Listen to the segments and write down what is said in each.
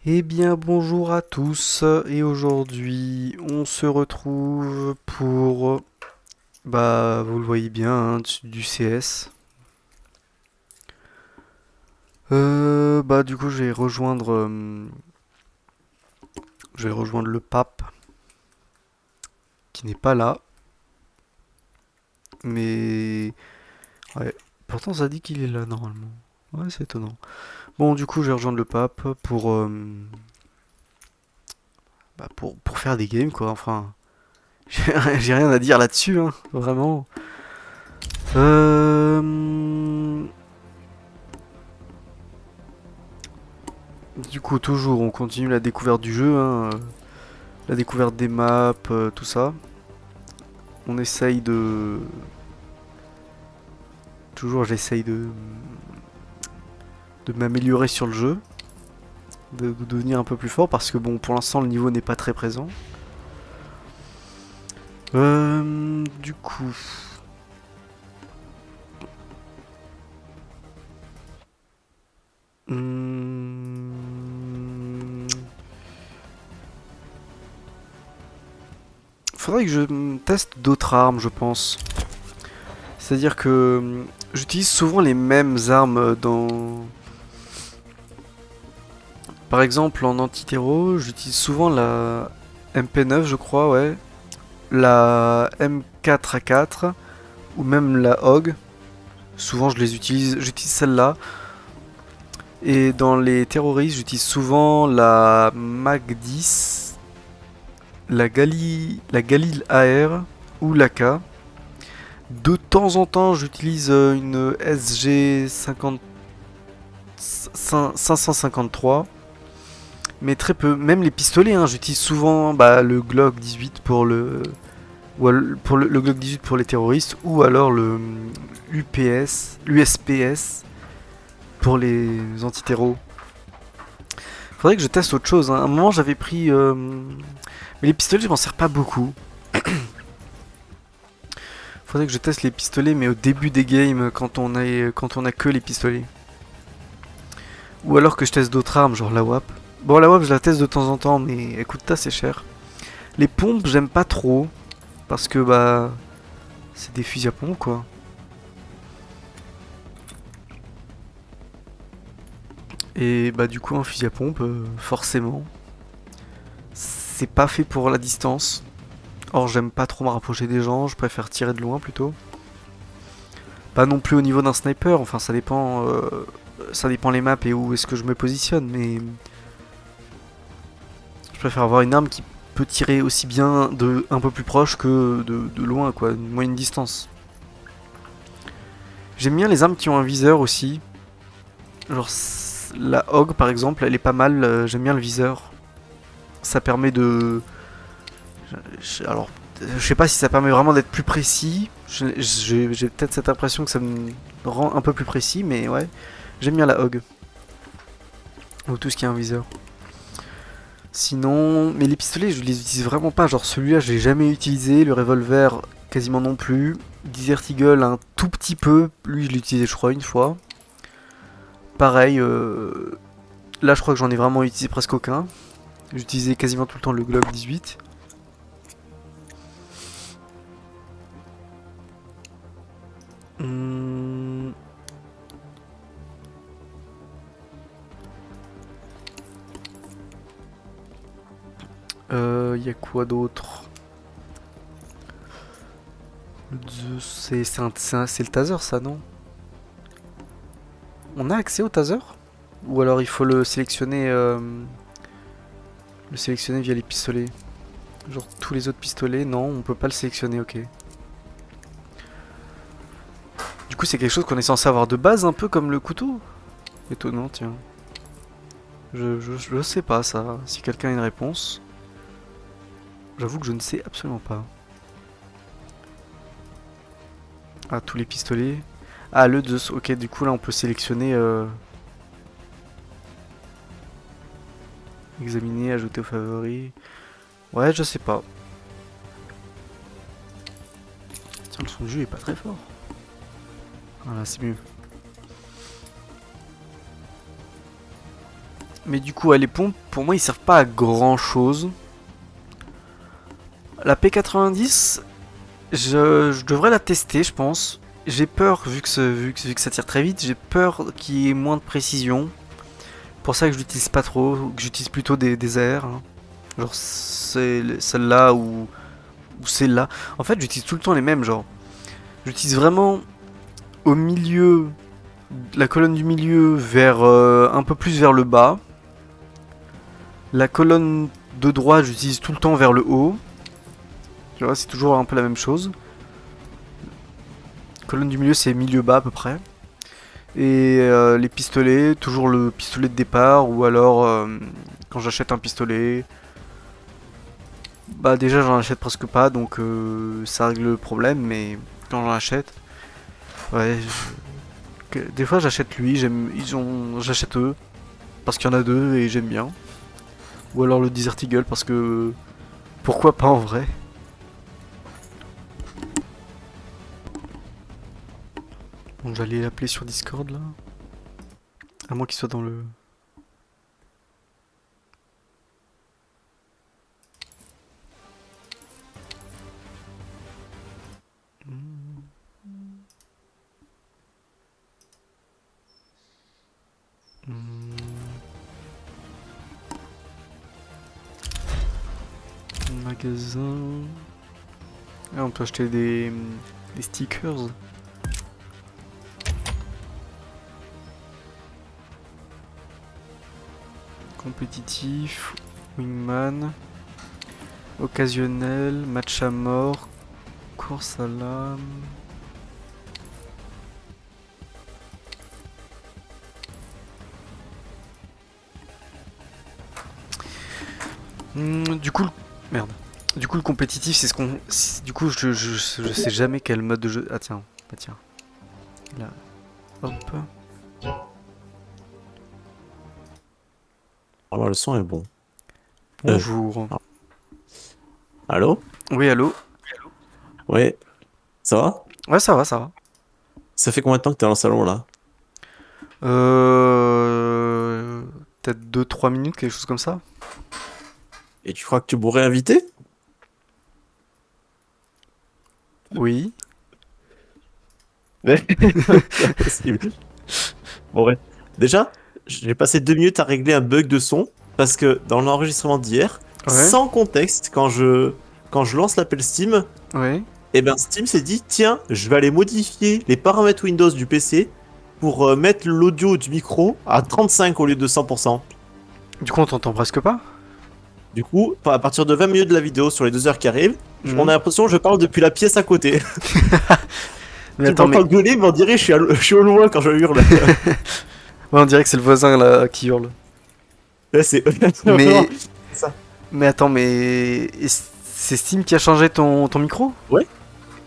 Eh bien bonjour à tous et aujourd'hui on se retrouve pour vous le voyez bien hein, du CS. Du coup je vais rejoindre le pape qui n'est pas là mais ouais pourtant ça dit qu'il est là normalement. Ouais c'est étonnant. Bon du coup je vais rejoindre le pape pour faire des games quoi enfin j'ai rien à dire là-dessus hein, vraiment. Euh, Du coup, toujours, on continue la découverte du jeu, hein, la découverte des maps, tout ça. On essaye de... Toujours, j'essaye de m'améliorer sur le jeu, de devenir un peu plus fort, parce que bon, pour l'instant, le niveau n'est pas très présent. Du coup... Hmm, faudrait que je teste d'autres armes, je pense. C'est-à-dire que j'utilise souvent les mêmes armes dans... Par exemple, en anti-terreau, j'utilise souvent la MP9, je crois, ouais. La M4A4 ou même la HOG. Souvent, j'utilise celle-là. Et dans les terroristes, j'utilise souvent la MAC-10, la Galil AR ou la K. De temps en temps, j'utilise une SG 553. Mais très peu. Même les pistolets, hein, j'utilise souvent le Glock 18 pour le Glock 18 pour les terroristes ou alors le l'USPS pour les antiterros. Faudrait que je teste autre chose, hein. À un moment j'avais pris mais les pistolets je m'en sers pas beaucoup. Faudrait que je teste les pistolets mais au début des games quand on a que les pistolets. Ou alors que je teste d'autres armes genre la WAP. Bon la WAP je la teste de temps en temps mais écoute ça c'est cher. Les pompes j'aime pas trop parce que c'est des fusils à pompe quoi. Et du coup un fusil à pompe forcément c'est pas fait pour la distance. Or j'aime pas trop me rapprocher des gens, je préfère tirer de loin plutôt. Pas non plus au niveau d'un sniper, enfin ça dépend les maps et où est-ce que je me positionne, mais je préfère avoir une arme qui peut tirer aussi bien de un peu plus proche que de loin quoi, une moyenne distance. J'aime bien les armes qui ont un viseur aussi. Genre la Hog par exemple, elle est pas mal, j'aime bien le viseur. Ça permet de... Alors, je sais pas si ça permet vraiment d'être plus précis. J'ai peut-être cette impression que ça me rend un peu plus précis, mais ouais. J'aime bien la Hog. Ou tout ce qui est un viseur. Sinon, mais les pistolets, je les utilise vraiment pas. Genre celui-là, je l'ai jamais utilisé. Le revolver, quasiment non plus. Desert Eagle, un tout petit peu. Lui, je l'ai utilisé, je crois, une fois. Pareil, là, je crois que j'en ai vraiment utilisé presque aucun. J'utilisais quasiment tout le temps le Glock 18. Hum, y a quoi d'autre? C'est le taser ça, non? On a accès au taser? Ou alors il faut le sélectionner via les pistolets? Genre tous les autres pistolets, non, on peut pas le sélectionner, ok. Du coup c'est quelque chose qu'on est censé avoir de base un peu comme le couteau? Étonnant, tiens. Je sais pas ça, si quelqu'un a une réponse. J'avoue que je ne sais absolument pas. Ah, tous les pistolets. Ah, le 2, ok, du coup là on peut sélectionner... Examiner, ajouter aux favoris. Ouais, je sais pas. Tiens, le son du jeu est pas très fort. Voilà, c'est mieux. Mais du coup, les pompes, pour moi, ils servent pas à grand chose. La P90, je devrais la tester, je pense. J'ai peur, vu que ça tire très vite, j'ai peur qu'il y ait moins de précision. Pour ça que je l'utilise pas trop, que j'utilise plutôt des AR. Hein. Genre c'est celle-là ou celle-là. En fait, j'utilise tout le temps les mêmes, genre. J'utilise vraiment au milieu, la colonne du milieu vers un peu plus vers le bas. La colonne de droite, j'utilise tout le temps vers le haut. Tu vois, c'est toujours un peu la même chose. Colonne du milieu, c'est milieu bas à peu près. Et les pistolets, toujours le pistolet de départ, ou alors quand j'achète un pistolet, bah déjà j'en achète presque pas, donc ça règle le problème, mais quand j'en achète, ouais, des fois j'achète lui, j'achète eux, parce qu'il y en a deux et j'aime bien. Ou alors le Desert Eagle, parce que pourquoi pas en vrai. Bon, j'allais l'appeler sur Discord là, à moins qu'il soit dans le... Magasin. Ah, on peut acheter des stickers. Compétitif, wingman, occasionnel, match à mort, course à l'âme. Du coup, merde. Du coup, le compétitif, c'est ce qu'on. Du coup, je sais jamais quel mode de jeu. Ah, tiens. Bah, tiens. Là. Hop. Alors, le son est bon. Bonjour. Ah. Allô? Oui, allô? Ouais, ça va? Ouais, ça va, ça va. Ça fait combien de temps que t'es dans le salon là? Euh. Peut-être 2-3 minutes, quelque chose comme ça? Et tu crois que tu pourrais inviter? Oui. Mais c'est impossible. Bon, ouais. Déjà, j'ai passé 2 minutes à régler un bug de son parce que dans l'enregistrement d'hier, Ouais. sans contexte, quand je lance l'appel Steam, Ouais. eh ben Steam s'est dit tiens, je vais aller modifier les paramètres Windows du PC pour mettre l'audio du micro à 35 au lieu de 100%. Du coup, on t'entend presque pas? Du coup, à partir de 20 minutes de la vidéo sur les 2 heures qui arrivent, on Mhm. a l'impression que je parle depuis la pièce à côté. Mais Tu attends, mais. m'entends gueuler, mais on dirait que je suis au loin quand je hurle. Ouais, on dirait que c'est le voisin là qui hurle. Là, c'est vraiment Mais. ça. Mais attends, mais. C'est Steam qui a changé ton micro? Ouais,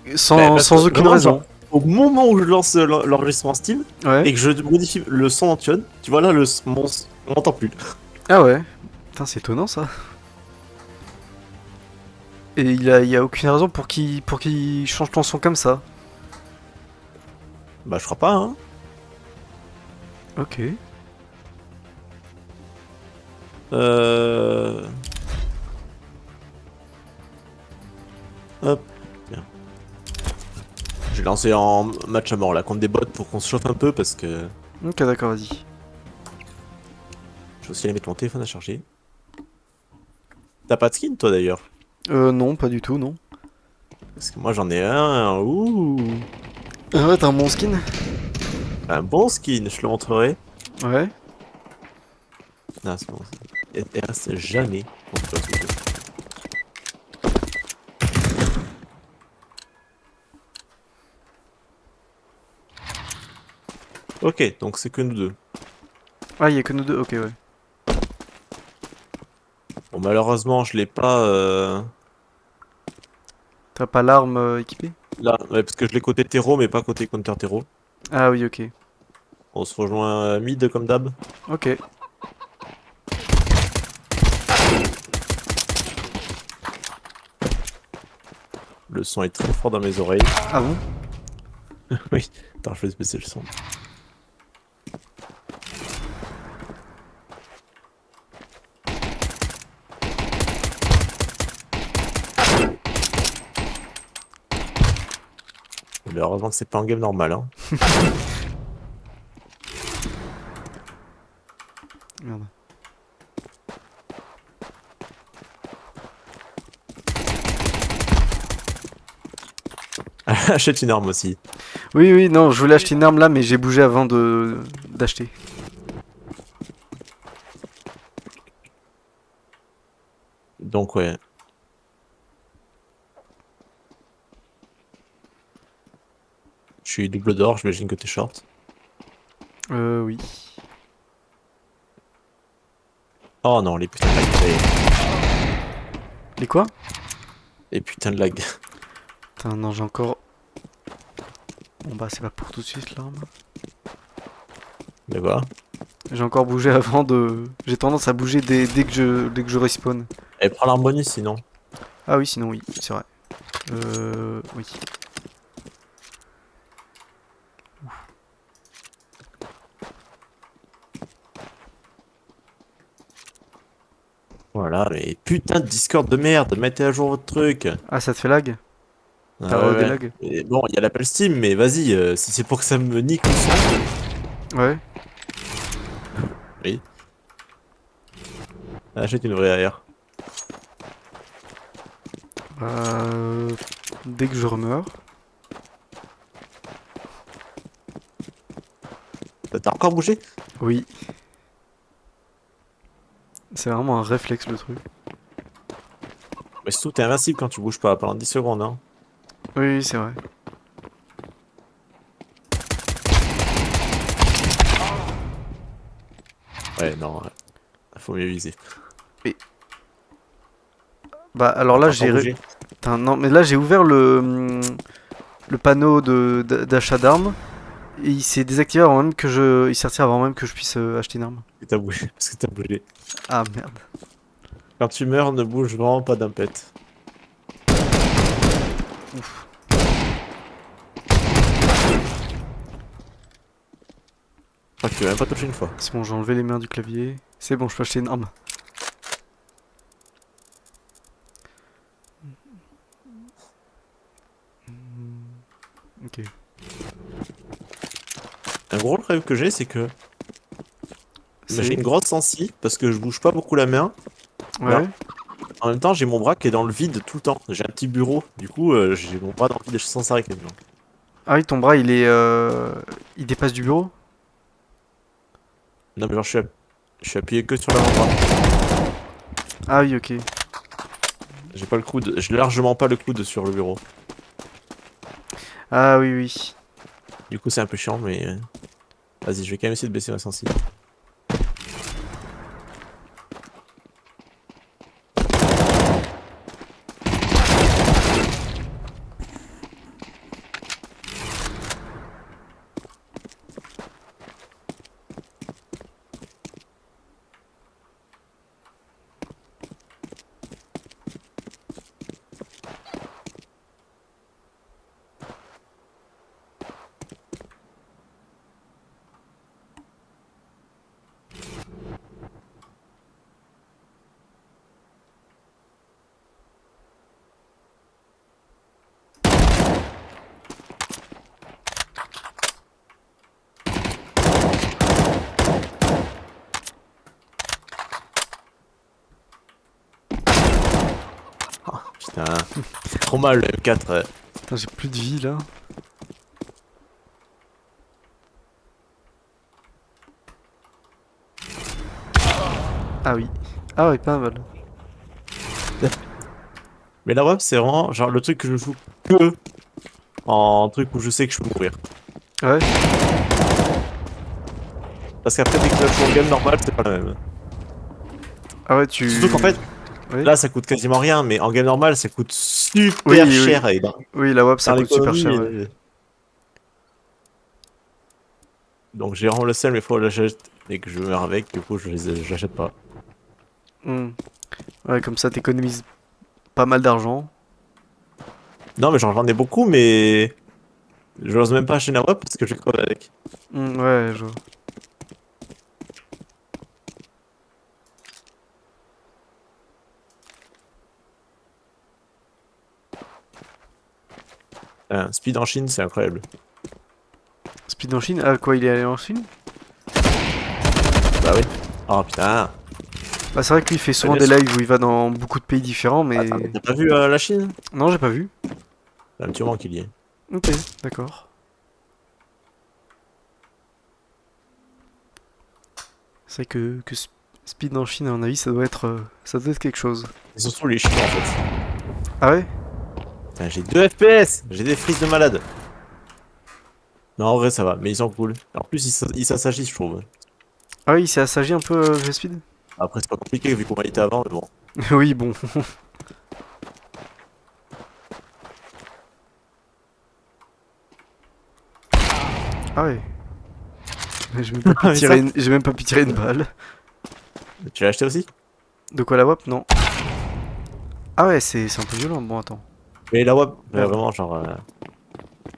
bah, Sans, parce que sans aucune vraiment, raison. genre, au moment où je lance l'enregistrement Steam Ouais. et que je modifie le son d'Antion, tu vois là, on m'entend plus. Ah ouais. Putain, c'est étonnant ça. Et il a aucune raison pour qu'il change ton son comme ça. Bah, je crois pas, hein. Ok. Euh... Hop, tiens. J'ai lancé en match à mort là contre des bots pour qu'on se chauffe un peu parce que Ok, d'accord, vas-y. je vais aussi aller mettre mon téléphone à charger. T'as pas de skin toi d'ailleurs? Non, pas du tout, non. Parce que moi j'en ai un. Ouh, Ah ouais, t'as un bon skin? un bon skin, je te le montrerai. Ouais. Non, c'est bon. Elle reste jamais. Bon, tu vois ce que je veux dire. Ok, donc c'est que nous deux. Ah, il y a que nous deux, ok, ouais. Bon, malheureusement, je l'ai pas T'as pas l'arme équipée? là, ouais, parce que je l'ai côté terreau, mais pas côté counter terreau. Ah oui, ok. On se rejoint mid comme d'hab. Ok. Le son est très fort dans mes oreilles. Ah bon? Oui, attends, je vais baisser le son. Mais heureusement que c'est pas en game normal. Hein. Merde. Achète une arme aussi. Oui, oui, non, je voulais acheter une arme là, mais j'ai bougé avant d'acheter. Donc ouais. Je suis double d'or, j'imagine que t'es short. Oui. Oh non, les putains de lag. Et quoi? Les putains de lag. Putain, non, j'ai encore... Bon bah c'est pas pour tout de suite l'arme. Mais voilà. J'ai encore bougé avant de... J'ai tendance à bouger dès que je respawn. Et prends l'arme bonus sinon. Ah oui, sinon oui, c'est vrai. Oui. Voilà, mais putain de Discord de merde, mettez à jour votre truc. Ah, ça te fait lag? Ah T'as ouais, des ouais. lags? Et bon, il y a l'appel Steam, mais vas-y, si c'est pour que ça me nique le son, Ouais. oui. Achète une vraie AR. Euh... Dès que je remeurs. T'as encore bougé? Oui. C'est vraiment un réflexe le truc. Mais surtout, t'es invincible quand tu bouges pas pendant 10 secondes, hein. Oui, oui, c'est vrai. Ouais, non, faut mieux viser. Et... Bah alors là T'as encore j'ai... bougé? Putain, non, mais là j'ai ouvert le panneau d'achat d'armes. Et il s'est désactivé avant même que je... Il s'est retiré avant même que je puisse acheter une arme. Et t'as bougé, parce que t'as bougé. Ah merde. Quand tu meurs, ne bouge vraiment pas d'un pet. Ouf. Je crois que tu m'as même pas touché une fois. C'est bon, j'ai enlevé les mains du clavier. C'est bon, je peux acheter une arme. Ok. Un gros rêve que j'ai, c'est que j'ai C'est... une grosse sensi, parce que je bouge pas beaucoup la main. Mais Ouais. en même temps, j'ai mon bras qui est dans le vide tout le temps. J'ai un petit bureau, du coup, j'ai mon bras dans le vide sans arrêt quasiment. Ah oui, ton bras il est... Il dépasse du bureau? Non, mais genre, je suis appuyé que sur l'avant-bras. Ah oui, ok. J'ai pas le coude, j'ai largement pas le coude sur le bureau. Ah oui, oui. Du coup, c'est un peu chiant, mais vas-y, je vais quand même essayer de baisser ma sensi. Putain, trop mal le M4. Putain, j'ai plus de vie là. Ah oui. Ah oui, pas mal. Mais la web, c'est vraiment genre le truc que je joue que en truc où je sais que je peux mourir. Ouais. Parce qu'après, dès que je joue en game normal, c'est pas la même. Ah ouais, tu... Surtout qu'en fait, Oui. là, ça coûte quasiment rien, mais en game normal, ça coûte super Oui, oui. cher. Et Oui, la WAP ça dans coûte super l'économie. cher, ouais. Donc j'ai vraiment le seul, mais faut que j'achète et que je meurs avec, du coup, j'achète pas. Hmm. Ouais, comme ça t'économises pas mal d'argent. Non, mais j'en ai beaucoup, mais j'ose même pas acheter une web parce que je creve avec. Hmm, ouais, je vois. Speed en Chine, c'est incroyable. Speed en Chine? Ah, quoi, il est allé en Chine? Bah oui. Oh putain. Bah, c'est vrai qu'il fait souvent bien des sûr. lives où il va dans beaucoup de pays différents, mais. Attends, t'as pas vu la Chine? Non, j'ai pas vu. C'est un petit moment qu'il y est. Ok, d'accord. C'est vrai que Speed en Chine, à mon avis, ça doit être quelque chose. C'est surtout les Chinois en fait. Ah ouais? Putain, j'ai 2 FPS! J'ai des frises de malade. Non, en vrai, ça va, mais ils sont cool. En plus, ils s'assagissent, je trouve. Ah oui, c'est assagi un peu, Speed? Après, c'est pas compliqué vu qu'on m'a été avant, mais bon. Oui, bon. Ah ouais. J'ai même pas pu Mais ça, tirer j'ai même pas pu tirer une balle. tu l'as acheté aussi? De quoi la WAP? Non. Ah ouais, c'est un peu violent. Bon, attends. Mais la WAP, Merde. vraiment, genre.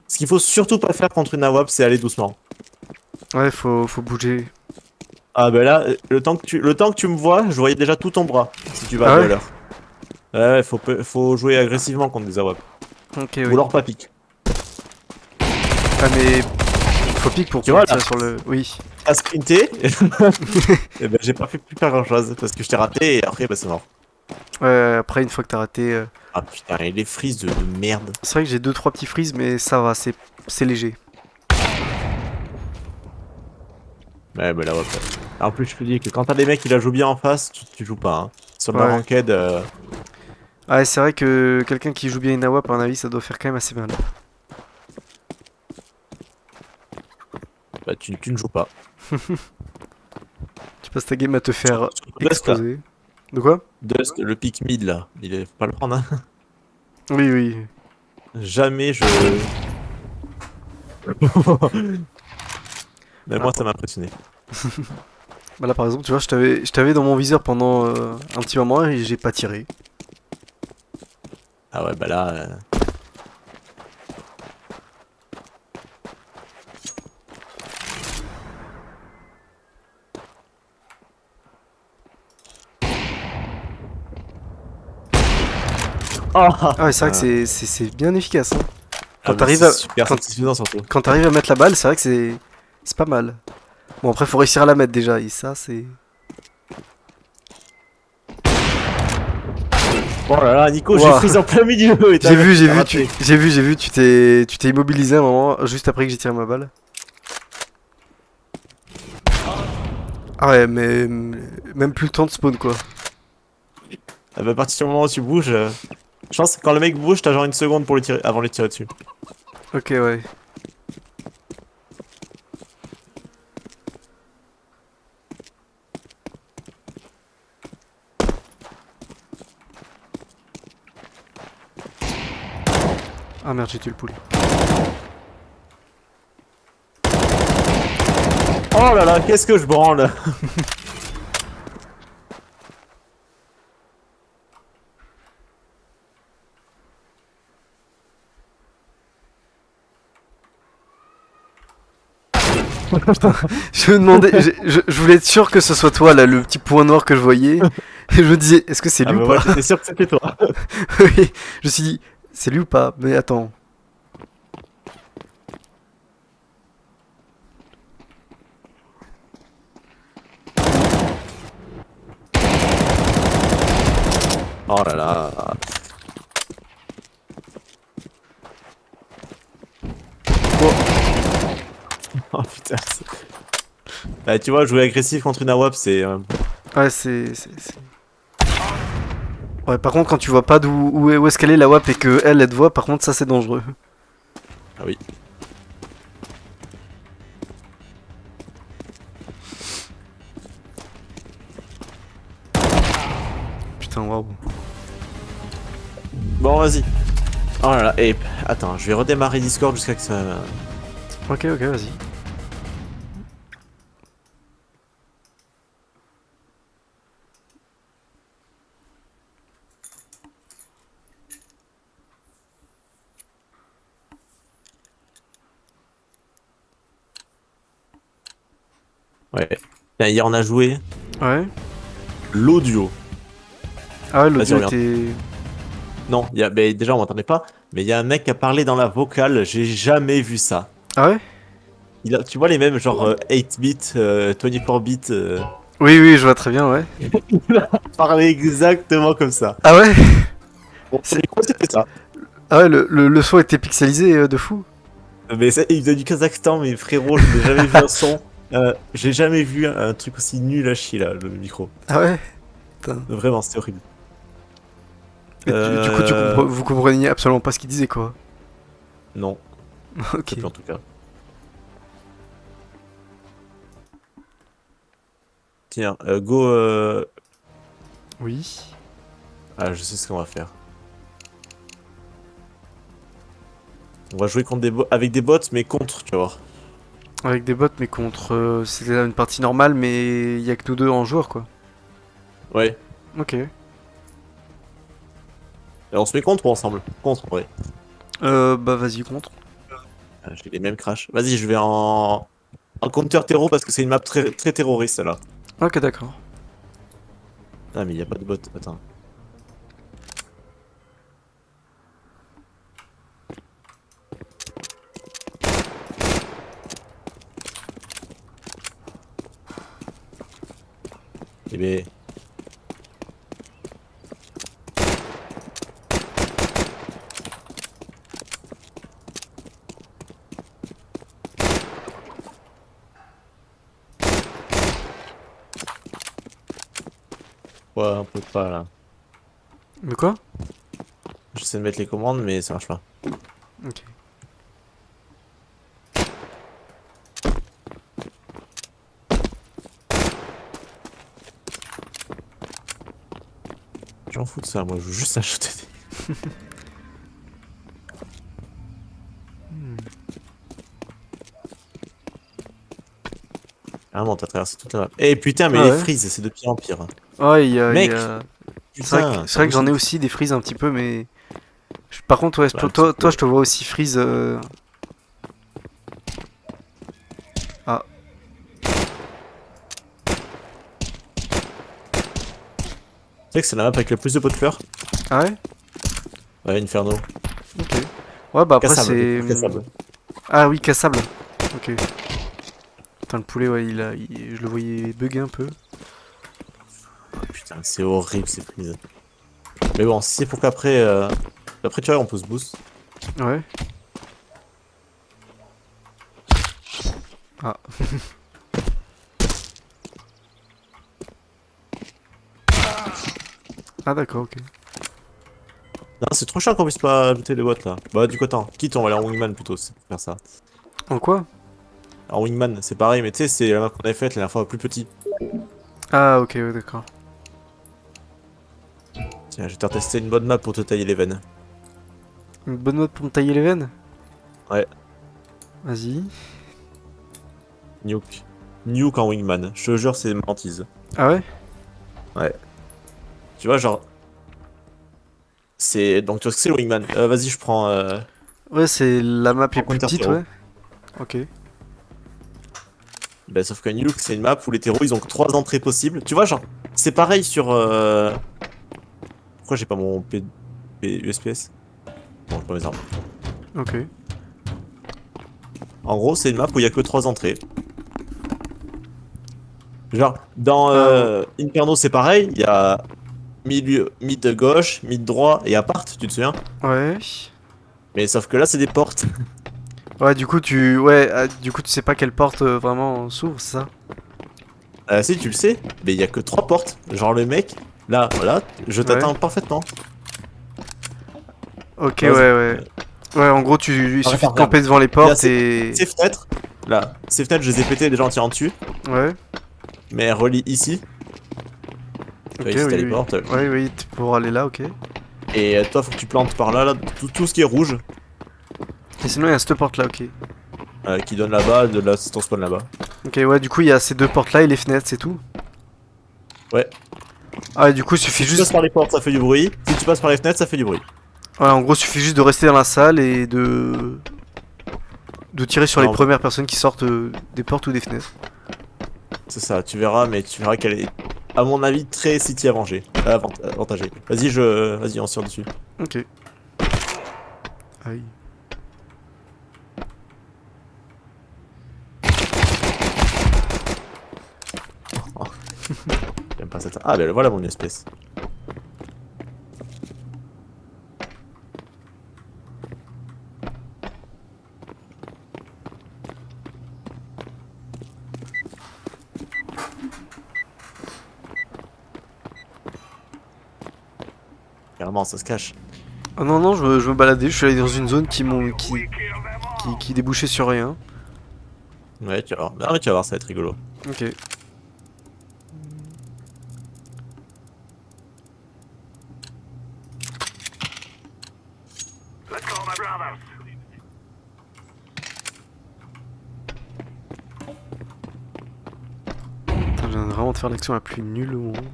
Ce qu'il faut surtout pas faire contre une AWAP, c'est aller doucement. Ouais, faut bouger. Ah, bah là, le temps que tu me vois, je voyais déjà tout ton bras, si tu vas Ah à 2 à ouais? l'heure. Ouais, faut jouer agressivement contre des AWAP. Ok, Ou oui. alors pas pique. Ah, mais faut pique pour Tu vois pouvoir là, tirer sur le. Oui. t'as sprinté, et ben j'ai pas pu plus faire grand chose parce que je t'ai raté et après, bah c'est mort. Ouais, après, une fois que t'as raté. Ah putain, et les frises de merde. C'est vrai que j'ai deux trois petits freeze, mais ça va, c'est léger. Ouais, bah là, ouais. En plus, je te dis que quand t'as des mecs qui la jouent bien en face, tu joues pas. Hein. Sur la Ouais. ranked, Ouais, c'est vrai que quelqu'un qui joue bien une AWP, à mon avis, ça doit faire quand même assez mal. bah, tu ne joues pas. Tu passes ta game à te faire Surtout Dust là. exploser. De quoi? Dust, le pick mid là. Faut pas le prendre, hein. Oui, oui. Jamais je. Mais Ah, moi, ça m'a impressionné. bah là, par exemple, tu vois, je t'avais dans mon viseur pendant un petit moment et j'ai pas tiré. Ah ouais, bah là. Ah, Ah ouais, c'est vrai que ah, c'est bien efficace, hein. Quand ah, mais t'arrives c'est à, super quand, satisfaisant surtout. quand t'arrives à mettre la balle, c'est vrai que c'est pas mal. Bon, après, faut réussir à la mettre déjà, et ça, c'est. Oh là là, Nico, j'ai Ouah. freeze en plein milieu et J'ai vu, t'as raté. j'ai vu, tu t'es immobilisé un moment, juste après que j'ai tiré ma balle. Ah ouais, mais même plus le temps de spawn, quoi. Ah bah, à partir du moment où tu bouges, je pense que quand le mec bouge, t'as genre une seconde pour le tirer avant de le tirer dessus. Ok, ouais. Ah merde, j'ai tué le poulet. Oh là là, qu'est-ce que je branle! Je me demandais, je voulais être sûr que ce soit toi, là, le petit point noir que je voyais. Et je me disais, est-ce que c'est Ah lui ou bah ouais, pas? j'étais sûr que c'était toi. Oui, je me suis dit, c'est lui ou pas? Mais attends. Oh là là. Oh putain. Tu vois, jouer agressif contre une AWAP, c'est. Ouais, Ouais, par contre, quand tu vois pas où est-ce qu'elle est la WAP et que elle te voit, par contre, ça c'est dangereux. Ah oui. Putain, waouh. Bon, vas-y. Oh là là, et attends, je vais redémarrer Discord jusqu'à que ça. Ok, ok, vas-y. Ouais. Putain, hier, on a joué Ouais. l'audio. Ah ouais, Vas-y, l'audio regarde. était. Non, bah, déjà, on m'entendait pas. Mais il y a un mec qui a parlé dans la vocale, j'ai jamais vu ça. Ah ouais? Tu vois les mêmes genre 8 bits, 24 bits, Oui, oui, je vois très bien, ouais. il a parlé exactement comme ça. Ah ouais? Bon, C'est- c'était ça. Ah ouais, le son était pixelisé de fou. Mais ça, il vient du Kazakhstan, mais frérot, je n'ai jamais vu un son. J'ai jamais vu un truc aussi nul à chier là, le micro. Ah ouais? Putain. Vraiment, c'était horrible. Et du coup, vous compreniez absolument pas ce qu'il disait, quoi. Non, Ok. très peu en tout cas. Tiens, go. Oui. Ah, je sais ce qu'on va faire. On va jouer contre avec des bots, mais contre, tu vois. Avec des bots, mais contre. C'était une partie normale, mais il y a que nous deux en joueur, quoi. Ouais. Ok. Et on se met contre ou ensemble? Contre, en vrai. Bah vas-y, contre. Ah, j'ai les mêmes crash. Vas-y, je vais en counter terreau parce que c'est une map très, très terroriste là. Ok, d'accord. Ah, mais il y a pas de bot. Attends. Eh ben. Ouais, on peut pas là. Mais quoi? J'essaie de mettre les commandes, mais ça marche pas. Ok. J'en fous de ça, moi je veux juste acheter des. Ah non, t'as traversé toute la map. Eh putain, mais Ah les ouais. freezes, c'est de pire en pire. Ouais, Mec, C'est putain, vrai que pas j'en ai possible. aussi des freeze un petit peu, mais. Par contre, ouais, Ouais, un petit toi, peu. je te vois aussi freeze. Ah, Tu sais que c'est la map avec le plus de pots de fleurs? ah ouais? Ouais, Inferno. Ok. Ouais, bah après, Cassable, c'est. cassable. Ah oui, cassable. Ok. Putain, le poulet, ouais, je le voyais bugger un peu. Oh, putain, c'est horrible ces freezes. Mais bon, si c'est pour qu'après. Après, tu vois, on peut se boost. Ouais. Ah. Ah, d'accord, ok. Non, c'est trop chiant qu'on puisse pas ajouter les bots là. Bah, du coup, attends, quitte, on va aller en Wingman plutôt, c'est pour faire ça. En quoi? En Wingman, c'est pareil, mais tu sais, c'est la map qu'on avait faite la dernière fois plus petit. Ah, ok, ouais, d'accord. Tiens, je vais te retester une bonne map pour te tailler les veines. Une bonne note pour me tailler les veines? Ouais, Vas-y. Nuke. Nuke en Wingman, je te jure, c'est une hantise. Ah ouais? Ouais. Tu vois, genre. C'est. Donc, tu vois ce que c'est le Wingman. Vas-y, je prends. Ouais, c'est la map En est plus counter petite, terreau. ouais. Ok. Bah, sauf que Nuke, c'est une map où les terreaux ils ont que 3 entrées possibles. Tu vois, genre, c'est pareil sur. Pourquoi j'ai pas mon USPS? Bon, je prends mes armes. Ok. En gros, c'est une map où il y a que 3 entrées. Genre, dans Ah, Inferno, c'est pareil. Il y a milieu, mid gauche, mid droit et appart, tu te souviens? ouais. Mais sauf que là, c'est des portes. Ouais, du coup, ouais, du coup, tu sais pas quelle porte vraiment s'ouvre, c'est ça? Si, tu le sais, mais il y a que 3 portes. Genre, le mec, là, voilà, je Ouais. t'attends parfaitement. Ok, ouais, Vas-y. ouais. Ouais, en gros, il Arrête, suffit de regarde. camper devant les Il y a portes et. ces fenêtres, là, ces fenêtres, je les ai pétées déjà en tirant dessus. Ouais. Mais elles relient ici. Tu Ok, vois, ici, t'as oui, les oui. portes. Ouais, oui, pour aller là, ok. Et toi, faut que tu plantes par là, là, tout ce qui est rouge, Et sinon, il y a cette porte là, ok. qui donne là-bas, de là, c'est ton spawn là-bas. Ok, ouais, du coup, il y a ces deux portes là et les fenêtres, c'est tout. Ouais. Ah, ouais, du coup, il suffit Si tu passes juste. par les portes, ça fait du bruit. Si tu passes par les fenêtres, ça fait du bruit. Ouais, en gros, il suffit juste de rester dans la salle et de. De tirer sur les Non, premières personnes qui sortent des portes ou des fenêtres. c'est ça, tu verras, mais tu verras qu'elle est, à mon avis, très city avantagée. Vas-y, on tire dessus. Ok. Aïe. J'aime pas cette... Ah, ben voilà mon espèce. Carrément, ça se cache. Oh non, non, je me baladais, je suis allé dans une zone qui débouchait sur rien. Ouais, tu vas voir. Ah, mais tu vas voir, ça va être rigolo. Ok. Putain, je viens vraiment de faire l'action la plus nulle au monde.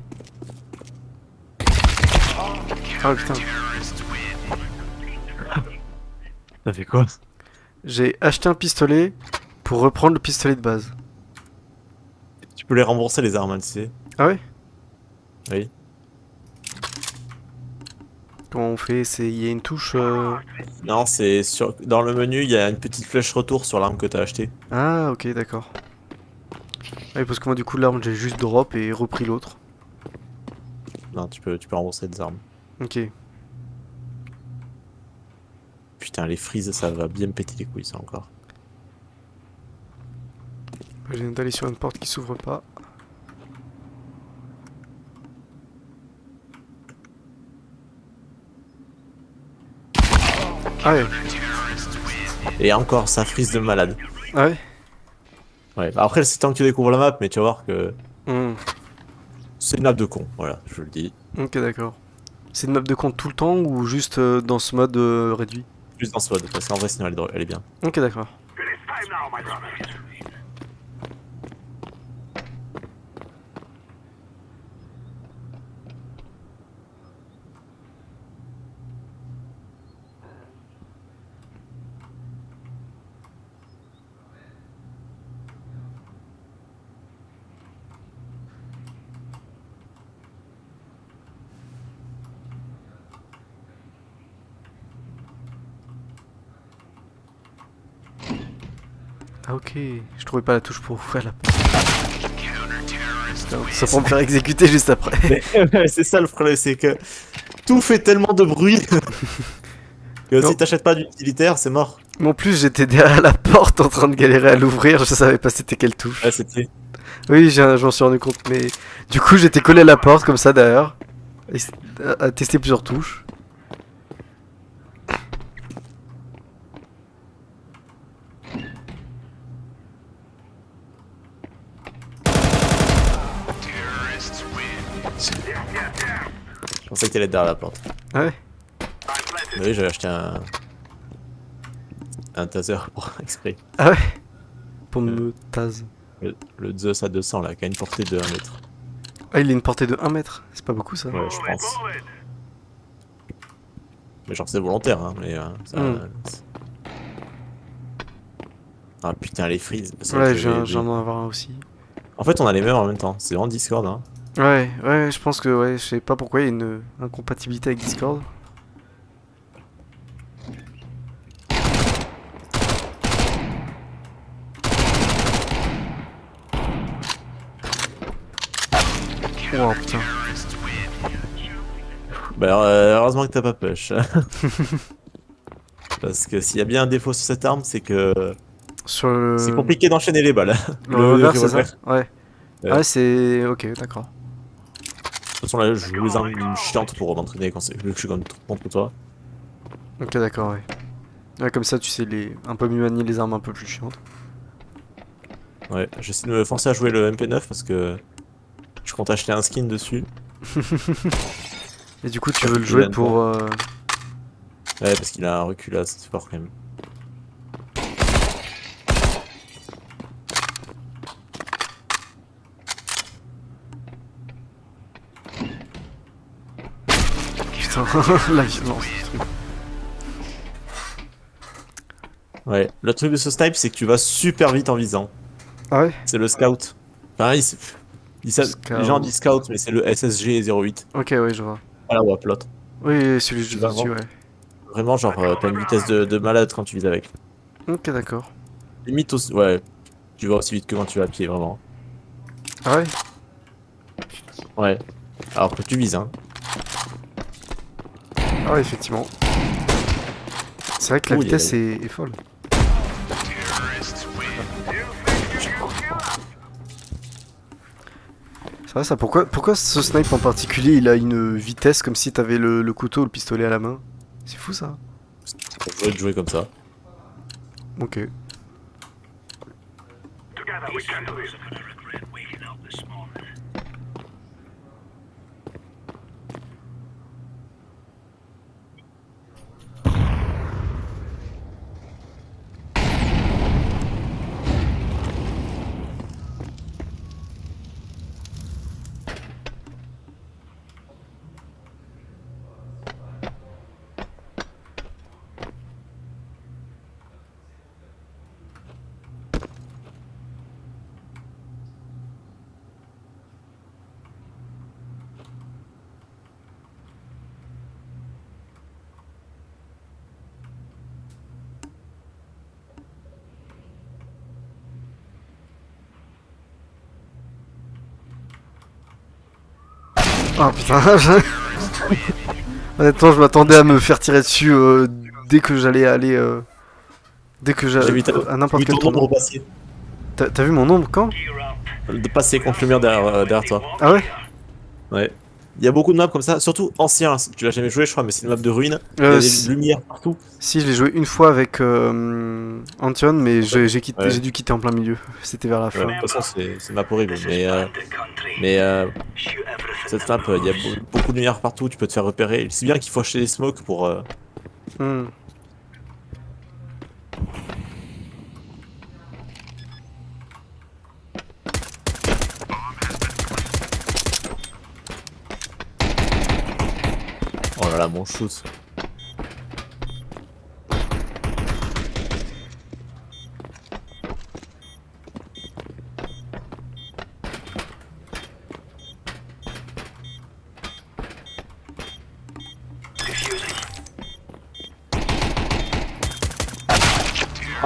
Ah putain. Ça fait quoi? J'ai acheté un pistolet pour reprendre le pistolet de base. Tu peux les rembourser les armes, hein, tu sais. Ah ouais? Oui. Comment on fait? Il y a une touche. Non, c'est sur... Dans le menu, il y a une petite flèche retour sur l'arme que t'as acheté. Ah ok, d'accord. Ah oui, parce que moi du coup l'arme j'ai juste drop et repris l'autre. Non, tu peux rembourser des armes. Ok. Putain, les frises, ça va bien me péter les couilles, ça encore. Je viens d'aller sur une porte qui s'ouvre pas. Ah ouais. Et encore, ça frise de malade. Ah ouais? Ouais, bah après, c'est tant que tu découvres la map, mais tu vas voir que Hmm. c'est une map de con, voilà, je le dis. Ok, d'accord. C'est une map de compte tout le temps ou juste dans ce mode réduit? Juste dans ce mode, parce qu'en vrai, sinon, elle est bien. Ok, d'accord. Ah ok, je trouvais pas la touche pour ouvrir la porte. Ça pour me faire exécuter juste après. C'est ça le problème, c'est que tout fait tellement de bruit que Non. si t'achètes pas d'utilitaire, c'est mort. Mais en plus j'étais derrière la porte en train de galérer à l'ouvrir, je savais pas c'était quelle touche. Ouais, c'était. Oui, je m'en suis rendu compte, mais du coup j'étais collé à la porte comme ça derrière, à tester plusieurs touches. Je pensais que t'allais être derrière la porte. Ah ouais? Mais oui, j'avais acheté un taser pour exprès. Ah ouais? Pour me tase. Le Zeus à 200 là, qui a une portée de 1 mètre. Ah, il a une portée de 1 mètre, c'est pas beaucoup ça. Ouais, je pense. Mais genre, c'est volontaire, hein, mais ça. Ah putain, les frises. C'est vrai Ouais, que j'en ai avoir un aussi. En fait, on a les mêmes en même temps. C'est en Discord, hein. Ouais, ouais, je pense que ouais, je sais pas pourquoi il y a une incompatibilité avec Discord. Oh putain. Bah, heureusement que t'as pas push. Parce que s'il y a bien un défaut sur cette arme, c'est que Sur le... c'est compliqué d'enchaîner les balles. Le revers, c'est ça? revolver. Ouais. Ouais. Ah, c'est... Ok, d'accord. De toute façon, là, je joue les armes chiantes pour m'entraîner quand vu que je suis contre toi. Ok, d'accord, ouais. Ouais, comme ça, tu sais un peu mieux manier les armes un peu plus chiantes. Ouais, j'essaie de me forcer à jouer le MP9 parce que je compte acheter un skin dessus. Et du coup, tu veux le jouer pour... Ouais, parce qu'il a un recul assez fort quand même. Putain, la violence. Ouais, le truc de ce snipe, c'est que tu vas super vite en visant. Ah ouais? C'est le scout. Enfin, les gens disent scout, mais c'est le SSG 08. Ok, ouais, je vois. Voilà, ou l'autre. Oui, celui que je Tu vas dessus, ouais. Vraiment, genre, t'as une vitesse de malade quand tu vises avec. Ok, d'accord. Limite aussi, ouais, tu vas aussi vite que quand tu vas à pied, vraiment. Ah ouais? Ouais. Alors que tu vises, hein. Ah ouais, effectivement. C'est vrai que la Ouh, vitesse est folle. C'est vrai ça, pourquoi ce snipe en particulier il a une vitesse comme si t'avais le couteau ou le pistolet à la main? C'est fou ça. On de jouer comme ça. Ok. Ah putain, honnêtement je m'attendais à me faire tirer dessus dès que j'allais aller... dès que J'ai j'allais... vu, à j'ai n'importe vu quel ton tournoi. ombre passer. T'as vu mon ombre quand? De passer contre le mur derrière toi. Ah ouais? Ouais. Il y a beaucoup de maps comme ça, surtout anciens. Tu l'as jamais joué, je crois, mais c'est une map de ruines. Il y a des Si, lumières partout. si, je l'ai joué une fois avec Antion, mais Ouais. j'ai dû quitter en plein milieu. C'était vers la Ouais, fin. de toute façon, c'est une map horrible. Mais cette map, il y a beaucoup de lumière partout, tu peux te faire repérer. C'est bien qu'il faut acheter des smokes pour. Hmm. Oh là là, mon shoot.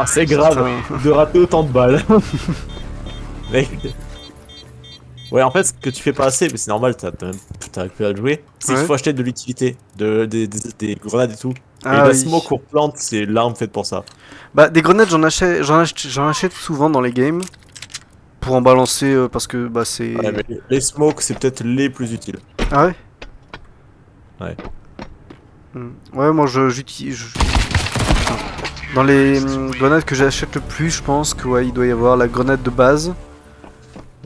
Ah, c'est grave Putain. de rater autant de balles. Mec. Ouais, en fait, ce que tu fais pas assez, mais c'est normal, t'as que à le jouer, c'est qu'il Ouais. faut acheter de l'utilité, des grenades et tout. Et Ah la oui. smoke ou plante, c'est l'arme faite pour ça. Bah, des grenades, j'en achète souvent dans les games. Pour en balancer, parce que bah Ouais, c'est. mais les smokes, c'est peut-être les plus utiles. Ah ouais? Ouais. Ouais, moi j'utilise. Dans les grenades que j'achète le plus, je pense que ouais, il doit y avoir la grenade de base.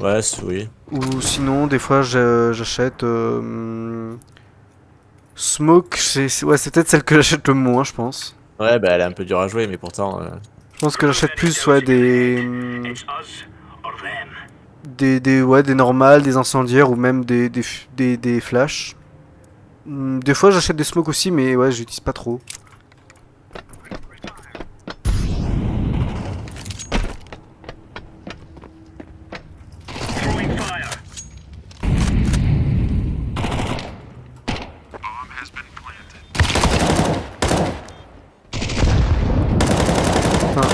Ouais, oui. Ou sinon, des fois, j'achète. Smoke, ouais, c'est peut-être celle que j'achète le moins, je pense. Ouais, bah elle est un peu dure à jouer, mais pourtant. Je pense que j'achète plus, ouais, ouais, des normales, des incendiaires ou même des flashs. Des fois, j'achète des smokes aussi, mais ouais, j'utilise pas trop. Enfin,